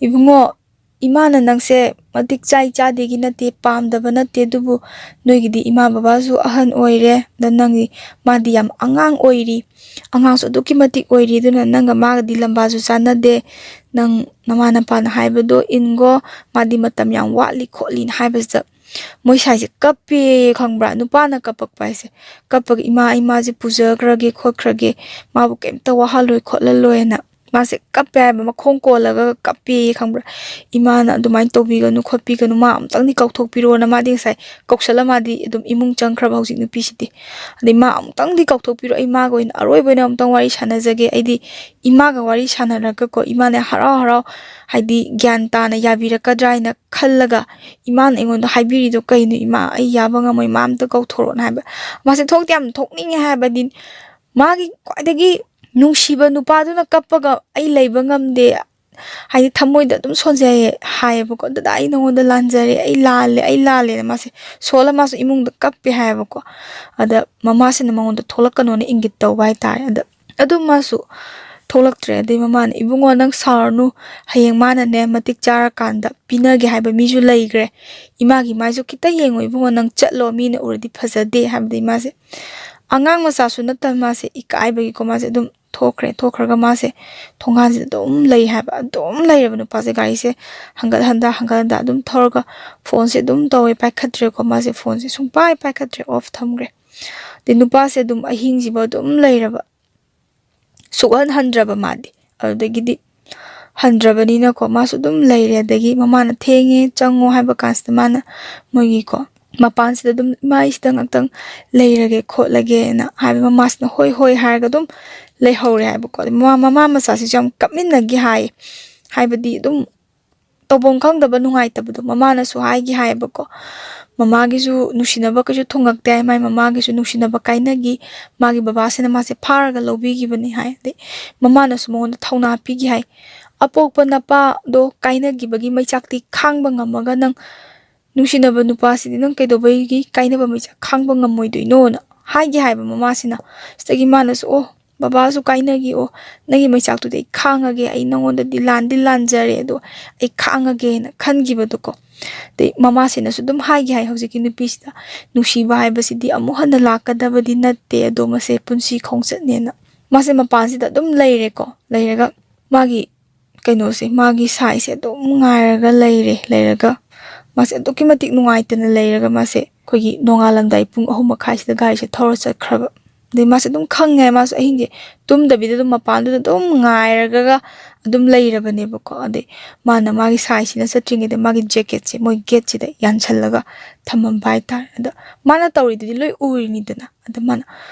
ꯏꯕꯨꯡꯉꯣ ꯏꯃꯥꯅ ꯅꯪꯁꯦ ꯃꯇꯤꯛ ꯆꯥꯗꯦꯒꯤ ꯅꯠꯇꯦ ꯄꯥꯝꯗꯕ ꯅꯠꯇꯦ ꯑꯗꯨꯕꯨ ꯅꯣꯏꯒꯤꯗꯤ ꯏꯃꯥ ꯕꯕꯥꯁꯨ ꯑꯍꯟ ꯑꯣꯏꯔꯦ ꯑꯗ ꯃꯥꯗꯤ ꯌꯥꯝ ꯑꯉꯥꯡ ꯑꯣꯏꯔꯤ ꯑꯉꯥꯡꯁꯨ ꯑꯗꯨꯛꯀꯤ ꯃꯇꯤꯛ ꯑꯣꯏꯔꯤ ꯑꯗꯨꯅ ꯅꯪꯒ ꯃꯥꯒꯗꯤ ꯂꯝꯕꯥꯁꯨ ꯆꯥꯟꯅꯗꯦ ꯅꯪ ꯅꯃꯥ ꯅꯄꯥꯅ ꯍꯥꯏꯕꯗꯣ ꯏꯟꯒꯣ ꯃꯥꯗꯤ ꯃꯇꯝ ꯌꯥꯝ ꯋꯥꯠꯂꯤ ꯈꯣꯠꯂꯤꯅ ꯍꯥꯏꯕꯁꯤꯗ ꯃꯣꯏ ꯁꯥꯏꯁꯦ ꯀꯞꯄꯦ ꯈꯪꯕ꯭ꯔꯥ ꯅꯨꯄꯥꯅ ꯀꯞꯄꯛꯄ ꯍꯥꯏꯁꯦ ꯀꯞꯄꯒ ꯏꯃꯥꯁꯦ ꯄꯨꯖꯈ꯭ꯔꯒꯦ ꯈꯣꯠꯈ꯭ꯔꯒꯦ ꯃꯥꯕꯨ ꯀꯩꯝꯇ ꯋꯥꯍꯜꯂꯣꯏ ꯈꯣꯠꯍꯜꯂꯣꯏꯅ ꯃꯥꯁꯦ ꯀꯞꯄꯦ ꯍꯥꯏꯕ ꯃꯈꯣꯡ ꯀꯣꯜꯂꯒ ꯀꯞꯄꯦ ꯈꯪꯕ꯭ꯔꯥ ꯏꯃꯥꯅ ꯑꯗꯨꯃꯥꯏꯅ ꯇꯧꯕꯤꯒꯅꯨ ꯈꯣꯠꯄꯤꯒꯅꯨ ꯃꯥ ꯑꯃꯨꯛꯇꯪꯗꯤ ꯀꯧꯊꯣꯛꯄꯤꯔꯣꯅ ꯃꯥꯗꯤ ꯉꯁꯥꯏ ꯀꯧꯁꯜꯂ ꯃꯥꯗꯤ ꯑꯗꯨꯝ ꯏꯃꯨꯡ ꯆꯪꯈ꯭ꯔꯕ ꯍꯧꯖꯤꯛ ꯅꯨꯄꯤꯁꯤꯗꯤ ꯑꯗꯩ ꯃꯥ ꯑꯃꯨꯛꯇꯪꯗꯤ ꯀꯧꯊꯣꯛꯄꯤꯔꯣ ꯑꯩ ꯃꯥꯒ ꯑꯣꯏꯅ ꯑꯔꯣꯏꯕ ꯑꯣꯏꯅ ꯑꯃꯨꯛꯇꯪ ꯋꯥꯔꯤ ꯁꯥꯟꯅꯖꯒꯦ ꯑꯩꯗꯤ ꯏꯃꯥꯒ ꯋꯥꯔꯤ ꯁꯥꯟꯅꯔꯒꯀꯣ ꯏꯃꯥꯅ ꯍꯔꯥꯎ ꯍꯥꯏꯗꯤ ꯒ꯭ꯌꯥꯟ ꯇꯥꯅ ꯌꯥꯕꯤꯔꯛꯀꯗ꯭ꯔꯥ ꯍꯥꯏꯅ ꯈꯜꯂꯒ ꯏꯃꯥꯅ ꯑꯩꯉꯣꯟꯗ ꯍꯥꯏꯕꯤꯔꯤꯗꯣ ꯀꯩꯅꯣ ꯏꯃꯥ ꯑꯩ ꯌꯥꯕ ꯉꯝꯃꯣꯏ ꯃꯥ ꯑꯝꯇ ꯀꯧꯊꯣꯔꯛꯑꯣꯅ ꯍꯥꯏꯕ ꯃꯥꯁꯦ ꯊꯣꯛꯇꯤ ꯌꯥꯝ ꯊꯣꯛꯅꯤꯡꯉꯦ ꯍꯥꯏꯕꯗꯤ ꯃꯥꯒꯤ ꯈ꯭ꯋꯥꯏꯗꯒꯤ ꯅꯨꯡꯁꯤꯕ ꯅꯨꯄꯥꯗꯨꯅ ꯀꯞꯄꯒ ꯑꯩ ꯂꯩꯕ ꯉꯝꯗꯦ ꯍꯥꯏꯗꯤ ꯊꯃꯣꯏꯗ ꯑꯗꯨꯝ ꯁꯣꯟꯖꯩ ꯍꯥꯏꯌꯦꯕꯀꯣ ꯗꯗꯥ ꯑꯩ ꯅꯉꯣꯟꯗ ꯂꯥꯟꯖꯔꯦ ꯑꯩ ꯂꯥꯜꯂꯦꯅ ꯃꯥꯁꯦ ꯁꯣꯜꯂ ꯃꯥꯁꯨ ꯏꯃꯨꯡꯗ ꯀꯞꯄꯦ ꯍꯥꯏꯌꯦꯕꯀꯣ ꯑꯗ ꯃꯃꯥꯁꯤꯅ ꯃꯉꯣꯟꯗ ꯊꯣꯛꯂꯛꯀꯅꯣꯅ ꯏꯪꯒꯤꯠ ꯇꯧꯕ ꯍꯥꯏꯇꯥꯔꯦ ꯑꯗ ꯑꯗꯨꯝ ꯃꯥꯁꯨ ꯊꯣꯛꯂꯛꯇ꯭ꯔꯦ ꯑꯗꯩ ꯃꯃꯥꯅ ꯏꯕꯨꯡꯉꯣ ꯅꯪ ꯁꯥꯎꯔꯅꯨ ꯍꯌꯦꯡ ꯃꯥꯅꯅꯦ ꯃꯇꯤꯛ ꯆꯥꯔꯀꯥꯟꯗ ꯄꯤꯅꯒꯦ ꯍꯥꯏꯕ ꯃꯤꯁꯨ ꯂꯩꯈ꯭ꯔꯦ ꯏꯃꯥꯒꯤ ꯃꯥꯏꯁꯨ ꯈꯤꯇ ꯌꯦꯡꯉꯣ ꯏꯕꯨꯡꯉꯣ ꯅꯪ ꯆꯠꯂꯣ ꯃꯤꯅ ꯎꯔꯗꯤ ꯐꯖꯗꯦ ꯍꯥꯏꯕꯗꯤ ꯃꯥꯁꯦ ꯑꯉꯥꯡ ꯃꯆꯥꯁꯨ ꯅꯠꯇꯕ ꯃꯥꯁꯦ ꯏꯀꯥꯏꯕꯒꯤꯀꯣ ꯃꯥꯁꯦ ꯑꯗꯨꯝ ꯊꯣꯛꯈ꯭ꯔꯒ ꯃꯥꯁꯦ ꯊꯣꯡꯒꯥꯟꯁꯤꯗ ꯑꯗꯨꯝ ꯂꯩ ꯍꯥꯏꯕ ꯑꯗꯨꯝ ꯂꯩꯔꯕ ꯅꯨꯄꯥꯁꯦ ꯒꯥꯔꯤꯁꯦ ꯍꯪꯒꯠ ꯍꯟꯗ ꯑꯗꯨꯝ ꯊꯧꯔꯒ ꯐꯣꯟꯁꯦ ꯑꯗꯨꯝ ꯇꯧꯋꯦ ꯄꯥꯏꯈꯠꯇ꯭ꯔꯦꯀꯣ ꯃꯥꯁꯦ ꯐꯣꯟꯁꯦ ꯁꯨꯡꯄꯥꯏ ꯄꯥꯏꯈꯠꯇ꯭ꯔꯦ ꯑꯣꯐ ꯊꯝꯈ꯭ꯔꯦ ꯑꯗꯩ ꯅꯨꯄꯥꯁꯦ ꯑꯗꯨꯝ ꯑꯍꯤꯡꯁꯤꯕꯨ ꯑꯗꯨꯝ ꯂꯩꯔꯕ ꯁꯨꯛꯍꯟꯗ꯭ꯔꯕ ꯃꯥꯗꯤ ꯑꯗꯨꯗꯒꯤꯗꯤ ꯍꯟꯗ꯭ꯔꯕꯅꯤꯅꯀꯣ ꯃꯥꯁꯨ ꯑꯗꯨꯝ ꯂꯩꯔꯦ ꯑꯗꯒꯤ ꯃꯃꯥꯅ ꯊꯦꯡꯉꯦ ꯆꯪꯉꯣ ꯍꯥꯏꯕ ꯀꯥꯟꯁꯤꯗ ꯃꯥꯅ ꯃꯣꯏꯒꯤꯀꯣ ꯃꯄꯥꯟꯁꯤꯗ ꯑꯗꯨꯝ ꯏꯃꯥꯁꯤꯗ ꯉꯥꯛꯇꯪ ꯂꯩꯔꯒꯦ ꯈꯣꯠꯂꯒꯦꯅ ꯍꯥꯏꯕ ꯃꯃꯥꯁꯤꯅ ꯍꯣꯏ ꯍꯥꯏꯔꯒ ꯑꯗꯨꯝ ꯂꯩꯍꯧꯔꯦ ꯍꯥꯏꯕꯀꯣ ꯃꯃꯥ ꯃꯆꯥꯁꯤꯁꯨ ꯌꯥꯝ ꯀꯞꯃꯤꯟꯅꯒꯦ ꯍꯥꯏꯕꯗꯤ ꯑꯗꯨꯝ ꯇꯧꯐꯝ ꯈꯪꯗꯕ ꯅꯨꯡꯉꯥꯏꯇꯕꯗꯣ ꯃꯃꯥꯅꯁꯨ ꯍꯥꯏꯌꯦꯕꯀꯣ ꯃꯃꯥꯒꯤꯁꯨ ꯅꯨꯡꯁꯤꯅꯕ ꯀꯩꯁꯨ ꯊꯨꯡꯉꯛꯇꯦ ꯃꯥꯏ ꯃꯃꯥꯒꯤꯁꯨ ꯅꯨꯡꯁꯤꯅꯕ ꯀꯥꯏꯅꯈꯤ ꯃꯥꯒꯤ ꯕꯕꯥꯁꯤꯅ ꯃꯥꯁꯦ ꯐꯥꯔꯒ ꯂꯧꯕꯤꯈꯤꯕꯅꯤ ꯍꯥꯏ ꯑꯗꯩ ꯃꯃꯥꯅꯁꯨ ꯃꯉꯣꯟꯗ ꯊꯧꯅꯥ ꯄꯤꯈꯤ ꯍꯥꯏ ꯑꯄꯣꯛꯄ ꯅꯄꯥꯗꯣ ꯀꯥꯏꯅꯈꯤꯕꯒꯤ ꯃꯩꯆꯥꯛꯇꯤ ꯈꯥꯡꯕ ꯉꯝꯃꯒ ꯅꯪ ꯅꯨꯡꯁꯤꯅꯕ ꯅꯨꯄꯥꯁꯤꯗꯤ ꯅꯪ ꯀꯩꯗꯧꯕꯒꯤ ꯀꯥꯏꯅꯕ ꯃꯩꯆꯥꯛ ꯈꯥꯡꯕ ꯉꯝꯃꯣꯏꯗꯣꯏꯅꯣꯅ ꯍꯥꯏꯕ ꯃꯃꯥꯁꯤꯅ ꯁꯤꯗꯒꯤ ꯃꯥꯅꯁꯨ ꯕꯕꯥꯁꯨ ꯀꯥꯏꯅꯈꯤ ꯅꯪꯒꯤ ꯃꯩꯆꯥꯛꯇꯨꯗꯤ ꯑꯩ ꯈꯥꯡꯉꯒꯦ ꯑꯩ ꯅꯪꯉꯣꯟꯗꯗꯤ ꯂꯥꯟꯖꯔꯦ ꯑꯗꯣ ꯑꯩ ꯈꯥꯡꯉꯒꯦꯅ ꯈꯟꯈꯤꯕꯗꯣꯀꯣ ꯑꯗꯩ ꯃꯃꯥꯁꯤꯅꯁꯨ ꯑꯗꯨꯝ ꯍꯥꯏ ꯍꯧꯖꯤꯛꯀꯤ ꯅꯨꯄꯤꯁꯤꯗ ꯅꯨꯡꯁꯤꯕ ꯍꯥꯏꯕꯁꯤꯗꯤ ꯑꯃꯨꯛ ꯍꯟꯅ ꯂꯥꯛꯀꯗꯕꯗꯤ ꯅꯠꯇꯦ ꯑꯗꯣ ꯃꯁꯦ ꯄꯨꯟꯁꯤ ꯈꯣꯡꯆꯠꯅꯦꯅ ꯃꯥꯁꯦ ꯃꯄꯥꯟꯁꯤꯗ ꯑꯗꯨꯝ ꯂꯩꯔꯦꯀꯣ ꯂꯩꯔꯒ ꯃꯥꯒꯤ ꯃꯥꯒꯤ ꯁꯥꯏꯁꯦ ꯑꯗꯨꯝ ꯉꯥꯏꯔꯒ ꯂꯩꯔꯒ ꯃꯥꯁꯦ ꯑꯗꯨꯛꯀꯤ ꯃꯇꯤꯛ ꯅꯨꯡꯉꯥꯏꯇꯅ ꯂꯩꯔꯒ ꯃꯥꯁꯦ ꯑꯩꯈꯣꯏꯒꯤ ꯅꯣꯡꯉꯥꯜꯂꯝꯗꯥꯏ ꯄꯨꯡ 3:30 ꯒꯥꯔꯤꯁꯦ ꯊꯧꯔ ꯆꯠꯈ꯭ꯔꯕ ꯑꯗꯩ ꯃꯥꯁꯦ ꯑꯗꯨꯝ ꯈꯪꯉꯦ ꯃꯥꯁꯨ ꯑꯍꯤꯡꯁꯦ ꯇꯨꯝꯗꯕꯤꯗ ꯑꯗꯨꯝ ꯃꯄꯥꯟꯗꯨꯗ ꯑꯗꯨꯝ ꯉꯥꯏꯔꯒ ꯑꯗꯨꯝ ꯂꯩꯔꯕꯅꯦꯕꯀꯣ ꯑꯗꯩ ꯃꯥꯒꯤ ꯁꯥꯏꯁꯤꯅ ꯆꯠꯇ꯭ꯔꯤꯉꯩꯗ ꯃꯥꯒꯤ ꯖꯦꯀꯦꯠꯁꯦ ꯃꯣꯏ ꯒꯦꯠꯁꯤꯗ ꯌꯥꯟꯁꯜꯂꯒ ꯊꯝꯃꯝꯕ ꯍꯥꯏꯇꯥꯔꯦ ꯑꯗ ꯃꯥꯅ ꯇꯧꯔꯤꯗꯨꯗꯤ ꯂꯣꯏ ꯎꯔꯤꯅꯤꯗꯅ ꯑꯗ ꯃꯥꯅ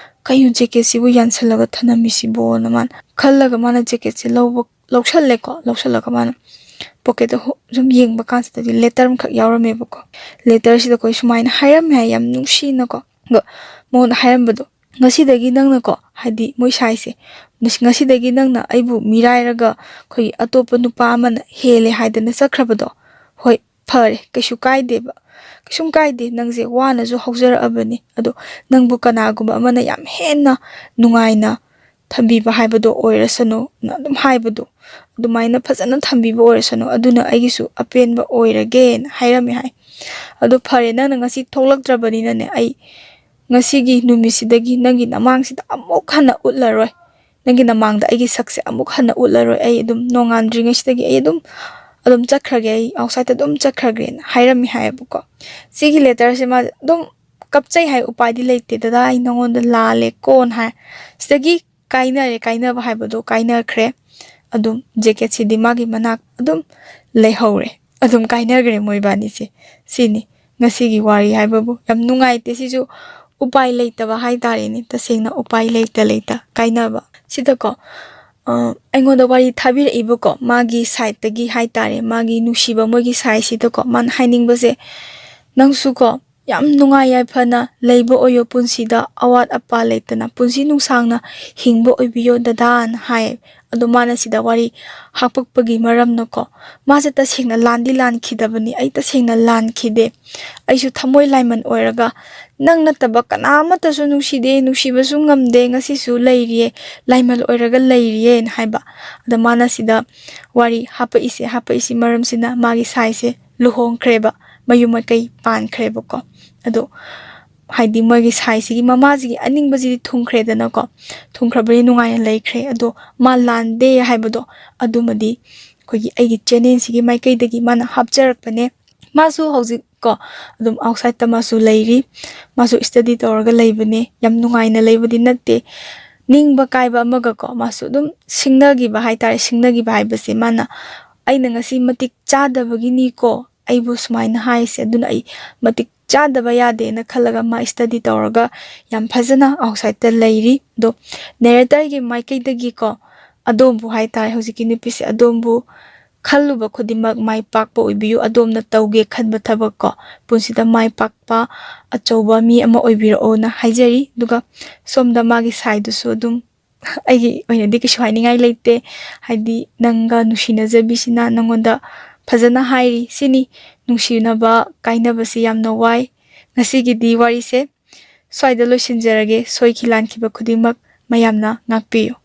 ꯀꯩꯅꯣ ꯖꯦꯀꯦꯠꯁꯤꯕꯨ ꯌꯥꯟꯁꯜꯂꯒ ꯊꯅꯝꯃꯤꯁꯤꯕꯣꯅ ꯃꯥꯅ ꯈꯜꯂꯒ ꯃꯥꯅ ꯖꯦꯀꯦꯠꯁꯦ ꯂꯧꯁꯜꯂꯦꯀꯣ ꯃꯥꯅ ꯄꯣꯀꯦꯠꯇ ꯁꯨꯝ ꯌꯦꯡꯕ ꯀꯥꯟꯁꯤꯗꯗꯤ ꯂꯦꯇꯔ ꯑꯃꯈꯛ ꯌꯥꯎꯔꯝꯃꯦꯕꯀꯣ ꯂꯦꯇꯔꯁꯤꯗ ꯑꯩꯈꯣꯏ ꯁꯨꯃꯥꯏꯅ ꯍꯥꯏꯔꯝꯃꯦ ꯍꯥꯏ ꯌꯥꯝ ꯅꯨꯡꯁꯤꯅꯀꯣ ꯑꯗꯣ ꯃꯉꯣꯟꯗ ꯍꯥꯏꯔꯝꯕꯗꯣ ꯉꯁꯤꯗꯒꯤ ꯅꯪꯅꯀꯣ ꯍꯥꯏꯗꯤ ꯃꯣꯏ ꯁꯥꯏꯁꯦ ꯉꯁꯤꯗꯒꯤ ꯅꯪꯅ ꯑꯩꯕꯨ ꯃꯤꯔꯥꯏꯔꯒ ꯑꯩꯈꯣꯏꯒꯤ ꯑꯇꯣꯞꯄ ꯅꯨꯄꯥ ꯑꯃꯅ ꯍꯦꯜꯂꯦ ꯍꯥꯏꯗꯅ ꯆꯠꯈ꯭ꯔꯕꯗꯣ ꯍꯣꯏ ꯐꯔꯦ ꯀꯩꯁꯨ ꯀꯥꯏꯗꯦꯕ ꯀꯩꯁꯨꯝ ꯀꯥꯏꯗꯦ ꯅꯪꯁꯦ ꯋꯥꯅꯁꯨ ꯍꯧꯖꯔꯛꯑꯕꯅꯤ ꯑꯗꯣ ꯅꯪꯕꯨ ꯀꯅꯥꯒꯨꯝꯕ ꯑꯃꯅ ꯌꯥꯝ ꯍꯦꯟꯅ ꯅꯨꯡꯉꯥꯏꯅ ꯊꯝꯕꯤꯕ ꯍꯥꯏꯕꯗꯣ ꯑꯣꯏꯔꯁꯅꯨ ꯅ ꯑꯗꯨꯝ ꯍꯥꯏꯕꯗꯣ ꯑꯗꯨꯃꯥꯏꯅ ꯐꯖꯅ ꯊꯝꯕꯤꯕ ꯑꯣꯏꯔꯁꯅꯨ ꯑꯗꯨꯅ ꯑꯩꯒꯤꯁꯨ ꯑꯄꯦꯟꯕ ꯑꯣꯏꯔꯒꯦꯅ ꯍꯥꯏꯔꯝꯃꯦ ꯍꯥꯏ ꯑꯗꯣ ꯐꯔꯦ ꯅꯪꯅꯉꯁꯤ ꯊꯣꯛꯂꯛꯇ꯭ꯔꯕꯅꯤꯅꯅꯦ ꯑꯩ ꯉꯁꯤꯒꯤ ꯅꯨꯃꯤꯠꯁꯤꯗꯒꯤ ꯅꯪꯒꯤ ꯅꯃꯥꯡꯁꯤꯗ ꯑꯃꯨꯛ ꯍꯟꯅ ꯎꯠꯂꯔꯣꯏ ꯅꯪꯒꯤ ꯅꯃꯥꯡꯗ ꯑꯩꯒꯤ ꯁꯛꯁꯦ ꯑꯃꯨꯛ ꯍꯟꯅ ꯎꯠꯂꯔꯣꯏ ꯑꯩ ꯑꯗꯨꯝ ꯅꯣꯡꯉꯥꯟꯗ꯭ꯔꯤꯉꯩꯁꯤꯗꯒꯤ ꯑꯩ ꯑꯗꯨꯝ ꯆꯠꯈ꯭ꯔꯒꯦ ꯑꯩ ꯑꯥꯎꯠꯁꯥꯏꯗꯇ ꯑꯗꯨꯝ ꯆꯠꯈ꯭ꯔꯒꯦꯅ ꯍꯥꯏꯔꯝꯃꯤ ꯍꯥꯏꯌꯦꯕꯀꯣ ꯁꯤꯒꯤ ꯂꯦꯇꯔꯁꯦ ꯃꯥ ꯑꯗꯨꯝ ꯀꯞꯆꯩ ꯍꯥꯏ ꯎꯄꯥꯏꯗꯤ ꯂꯩꯇꯦ ꯗꯗꯥ ꯑꯩ ꯅꯉꯣꯟꯗ ꯂꯥꯜꯂꯦ ꯀꯣꯟ ꯍꯥꯏ ꯁꯤꯗꯒꯤ ꯀꯥꯏꯅꯕ ꯍꯥꯏꯕꯗꯣ ꯀꯥꯏꯅꯈ꯭ꯔꯦ ꯑꯗꯨꯝ ꯖꯦꯀꯦꯠꯁꯤꯗꯤ ꯃꯥꯒꯤ ꯃꯅꯥꯛ ꯑꯗꯨꯝ ꯂꯩꯍꯧꯔꯦ ꯑꯗꯨꯝ ꯀꯥꯏꯅꯈ꯭ꯔꯦ ꯃꯣꯏꯕꯥꯅꯤꯁꯦ ꯁꯤꯅꯤ ꯉꯁꯤꯒꯤ ꯋꯥꯔꯤ ꯍꯥꯏꯕꯕꯨ ꯌꯥꯝ ꯅꯨꯡꯉꯥꯏꯇꯦ ꯁꯤꯁꯨ ꯎꯄꯥꯏ ꯂꯩꯇꯕ ꯍꯥꯏꯇꯥꯔꯦꯅꯦ ꯇꯁꯦꯡꯅ ꯎꯄꯥꯏ ꯂꯩꯇ ꯀꯥꯏꯅꯕ ꯁꯤꯗꯀꯣ ꯑꯩꯉꯣꯟꯗ ꯋꯥꯔꯤ ꯊꯥꯕꯤꯔꯛꯏꯕꯀꯣ ꯃꯥꯒꯤ ꯁꯥꯏꯠꯇꯒꯤ ꯍꯥꯏꯇꯥꯔꯦ ꯃꯥꯒꯤ ꯅꯨꯡꯁꯤꯕ ꯃꯣꯏꯒꯤ ꯁꯥꯏꯠꯁꯤꯗꯀꯣ ꯃꯥꯅ ꯍꯥꯏꯅꯤꯡꯕꯁꯦ ꯅꯪꯁꯨꯀꯣ ꯌꯥꯝ ꯅꯨꯡꯉꯥꯏ ꯌꯥꯏꯐꯅ ꯂꯩꯕ ꯑꯣꯏꯌꯣ ꯄꯨꯟꯁꯤꯗ ꯑꯋꯥꯠ ꯑꯄꯥ ꯂꯩꯇꯅ ꯄꯨꯟꯁꯤ ꯅꯨꯡꯁꯥꯡꯅ ꯍꯤꯡꯕ ꯑꯣꯏꯕꯤꯌꯣ ꯗꯗꯥꯅ ꯍꯥꯏ ꯑꯗꯣ ꯃꯥꯅ ꯁꯤꯗ ꯋꯥꯔꯤ ꯍꯥꯞꯄꯛꯄꯒꯤ ꯃꯔꯝꯅꯀꯣ ꯃꯥꯁꯦ ꯇꯁꯦꯡꯅ ꯂꯥꯟꯗꯤ ꯂꯥꯟꯈꯤꯗꯕꯅꯤ ꯑꯩ ꯇꯁꯦꯡꯅ ꯂꯥꯟꯈꯤꯗꯦ ꯑꯩꯁꯨ ꯊꯃꯣꯏ ꯂꯥꯏꯃꯟ ꯑꯣꯏꯔꯒ ꯅꯪ ꯅꯠꯇꯕ ꯀꯅꯥꯃꯠꯇꯁꯨ ꯅꯨꯡꯁꯤꯗꯦ ꯅꯨꯡꯁꯤꯕꯁꯨ ꯉꯝꯗꯦ ꯉꯁꯤꯁꯨ ꯂꯩꯔꯤꯌꯦ ꯂꯥꯏꯃꯜ ꯑꯣꯏꯔꯒ ꯂꯩꯔꯤꯌꯦꯅ ꯍꯥꯏꯕ ꯑꯗ ꯃꯥꯅ ꯁꯤꯗ ꯋꯥꯔꯤ ꯍꯥꯞꯄꯛꯏꯁꯤ ꯃꯔꯝꯁꯤꯅ ꯃꯥꯒꯤ ꯁꯥꯏꯁꯦ ꯂꯨꯍꯣꯡꯈ꯭ꯔꯦꯕ ꯃꯌꯨꯝ ꯃꯀꯩ ꯄꯥꯟꯈ꯭ꯔꯦꯕꯀꯣ ꯑꯗꯣ ꯍꯥꯏꯗꯤ ꯃꯣꯏꯒꯤ ꯁꯥꯏꯁꯤꯒꯤ ꯃꯃꯥꯁꯤꯒꯤ ꯑꯅꯤꯡꯕꯁꯤꯗꯤ ꯊꯨꯡꯈ꯭ꯔꯦꯗꯅꯀꯣ ꯊꯨꯡꯈ꯭ꯔꯕꯅꯤ ꯅꯨꯡꯉꯥꯏꯅ ꯂꯩꯈ꯭ꯔꯦ ꯑꯗꯣ ꯃꯥ ꯂꯥꯟꯗꯦ ꯍꯥꯏꯕꯗꯣ ꯑꯗꯨꯃꯗꯤ ꯑꯩꯒꯤ ꯆꯦꯅꯦꯜꯁꯤꯒꯤ ꯃꯥꯏꯀꯩꯗꯒꯤ ꯃꯥꯅ ꯍꯥꯞꯆꯔꯛꯄꯅꯦ ꯃꯥꯁꯨ ꯍꯧꯖꯤꯛ ꯑꯗꯨꯝ ꯑꯥꯎꯠꯁꯥꯏꯗꯇ ꯃꯥꯁꯨ ꯂꯩꯔꯤ ꯃꯥꯁꯨ ꯁ꯭ꯇꯗꯤ ꯇꯧꯔꯒ ꯂꯩꯕꯅꯦ ꯌꯥꯝ ꯅꯨꯡꯉꯥꯏꯅ ꯂꯩꯕꯗꯤ ꯅꯠꯇꯦ ꯅꯤꯡꯕ ꯀꯥꯏꯕ ꯑꯃꯒꯀꯣ ꯃꯥꯁꯨ ꯑꯗꯨꯝ ꯁꯤꯡꯅꯈꯤꯕ ꯍꯥꯏꯇꯥꯔꯦ ꯁꯤꯡꯅꯈꯤꯕ ꯍꯥꯏꯕꯁꯦ ꯃꯥꯅ ꯑꯩꯅ ꯉꯁꯤ ꯃꯇꯤꯛ ꯆꯥꯗꯕꯒꯤꯅꯤꯀꯣ ꯑꯩꯕꯨ ꯁꯨꯃꯥꯏꯅ ꯍꯥꯏꯁꯦ ꯑꯗꯨꯅ ꯑꯩ ꯃꯇꯤꯛ ꯆꯥꯗꯕ ꯌꯥꯗꯦꯅ ꯈꯜꯂꯒ ꯃꯥ ꯁ꯭ꯇꯗꯤ ꯇꯧꯔꯒ ꯌꯥꯝ ꯐꯖꯅ ꯑꯥꯎꯠꯁꯥꯏꯗꯇ ꯂꯩꯔꯤ ꯑꯗꯣ ꯅꯦꯔꯦꯇꯔꯒꯤ ꯃꯥꯏꯀꯩꯗꯒꯤꯀꯣ ꯑꯗꯣꯝꯕꯨ ꯍꯥꯏꯇꯥꯔꯦ ꯍꯧꯖꯤꯛꯀꯤ ꯅꯨꯄꯤꯁꯦ ꯑꯗꯣꯝꯕꯨ ꯈꯜꯂꯨꯕ ꯈꯨꯗꯤꯡꯃꯛ ꯃꯥꯏ ꯄꯥꯛꯄ ꯑꯣꯏꯕꯤꯌꯨ ꯑꯗꯣꯝꯅ ꯇꯧꯒꯦ ꯈꯟꯕ ꯊꯕꯛ ꯄꯨꯟꯁꯤꯗ ꯃꯥꯏ ꯄꯥꯛꯄ ꯑꯆꯧꯕ ꯃꯤ ꯑꯃ ꯑꯣꯏꯕꯤꯔꯛꯑꯣꯅ ꯍꯥꯏꯖꯔꯤ ꯑꯗꯨꯒ ꯁꯣꯝꯗ ꯃꯥꯒꯤ ꯁꯥꯏꯗꯨꯁꯨ ꯑꯗꯨꯝ ꯑꯩꯒꯤ ꯑꯣꯏꯅꯗꯤ ꯀꯩꯁꯨ ꯍꯥꯏꯅꯤꯡꯉꯥꯏ ꯂꯩꯇꯦ ꯍꯥꯏꯗꯤ ꯅꯪꯒ ꯅꯨꯡꯁꯤꯅꯖꯕꯤꯁꯤꯅ ꯅꯪꯉꯣꯟꯗ ꯐꯖꯅ ꯍꯥꯏꯔꯤ ꯁꯤꯅꯤ ꯅꯨꯡꯁꯤꯅꯕ ꯀꯥꯏꯅꯕꯁꯤ ꯌꯥꯝꯅ ꯋꯥꯏ ꯉꯁꯤꯒꯤꯗꯤ ꯋꯥꯔꯤꯁꯦ ꯁ꯭ꯋꯥꯏꯗ ꯂꯣꯏꯁꯤꯟꯖꯔꯒꯦ ꯁꯣꯏꯈꯤ ꯂꯥꯟꯈꯤꯕ ꯈꯨꯗꯤꯡꯃꯛ ꯃꯌꯥꯝꯅ ꯉꯥꯛꯄꯤꯌꯨ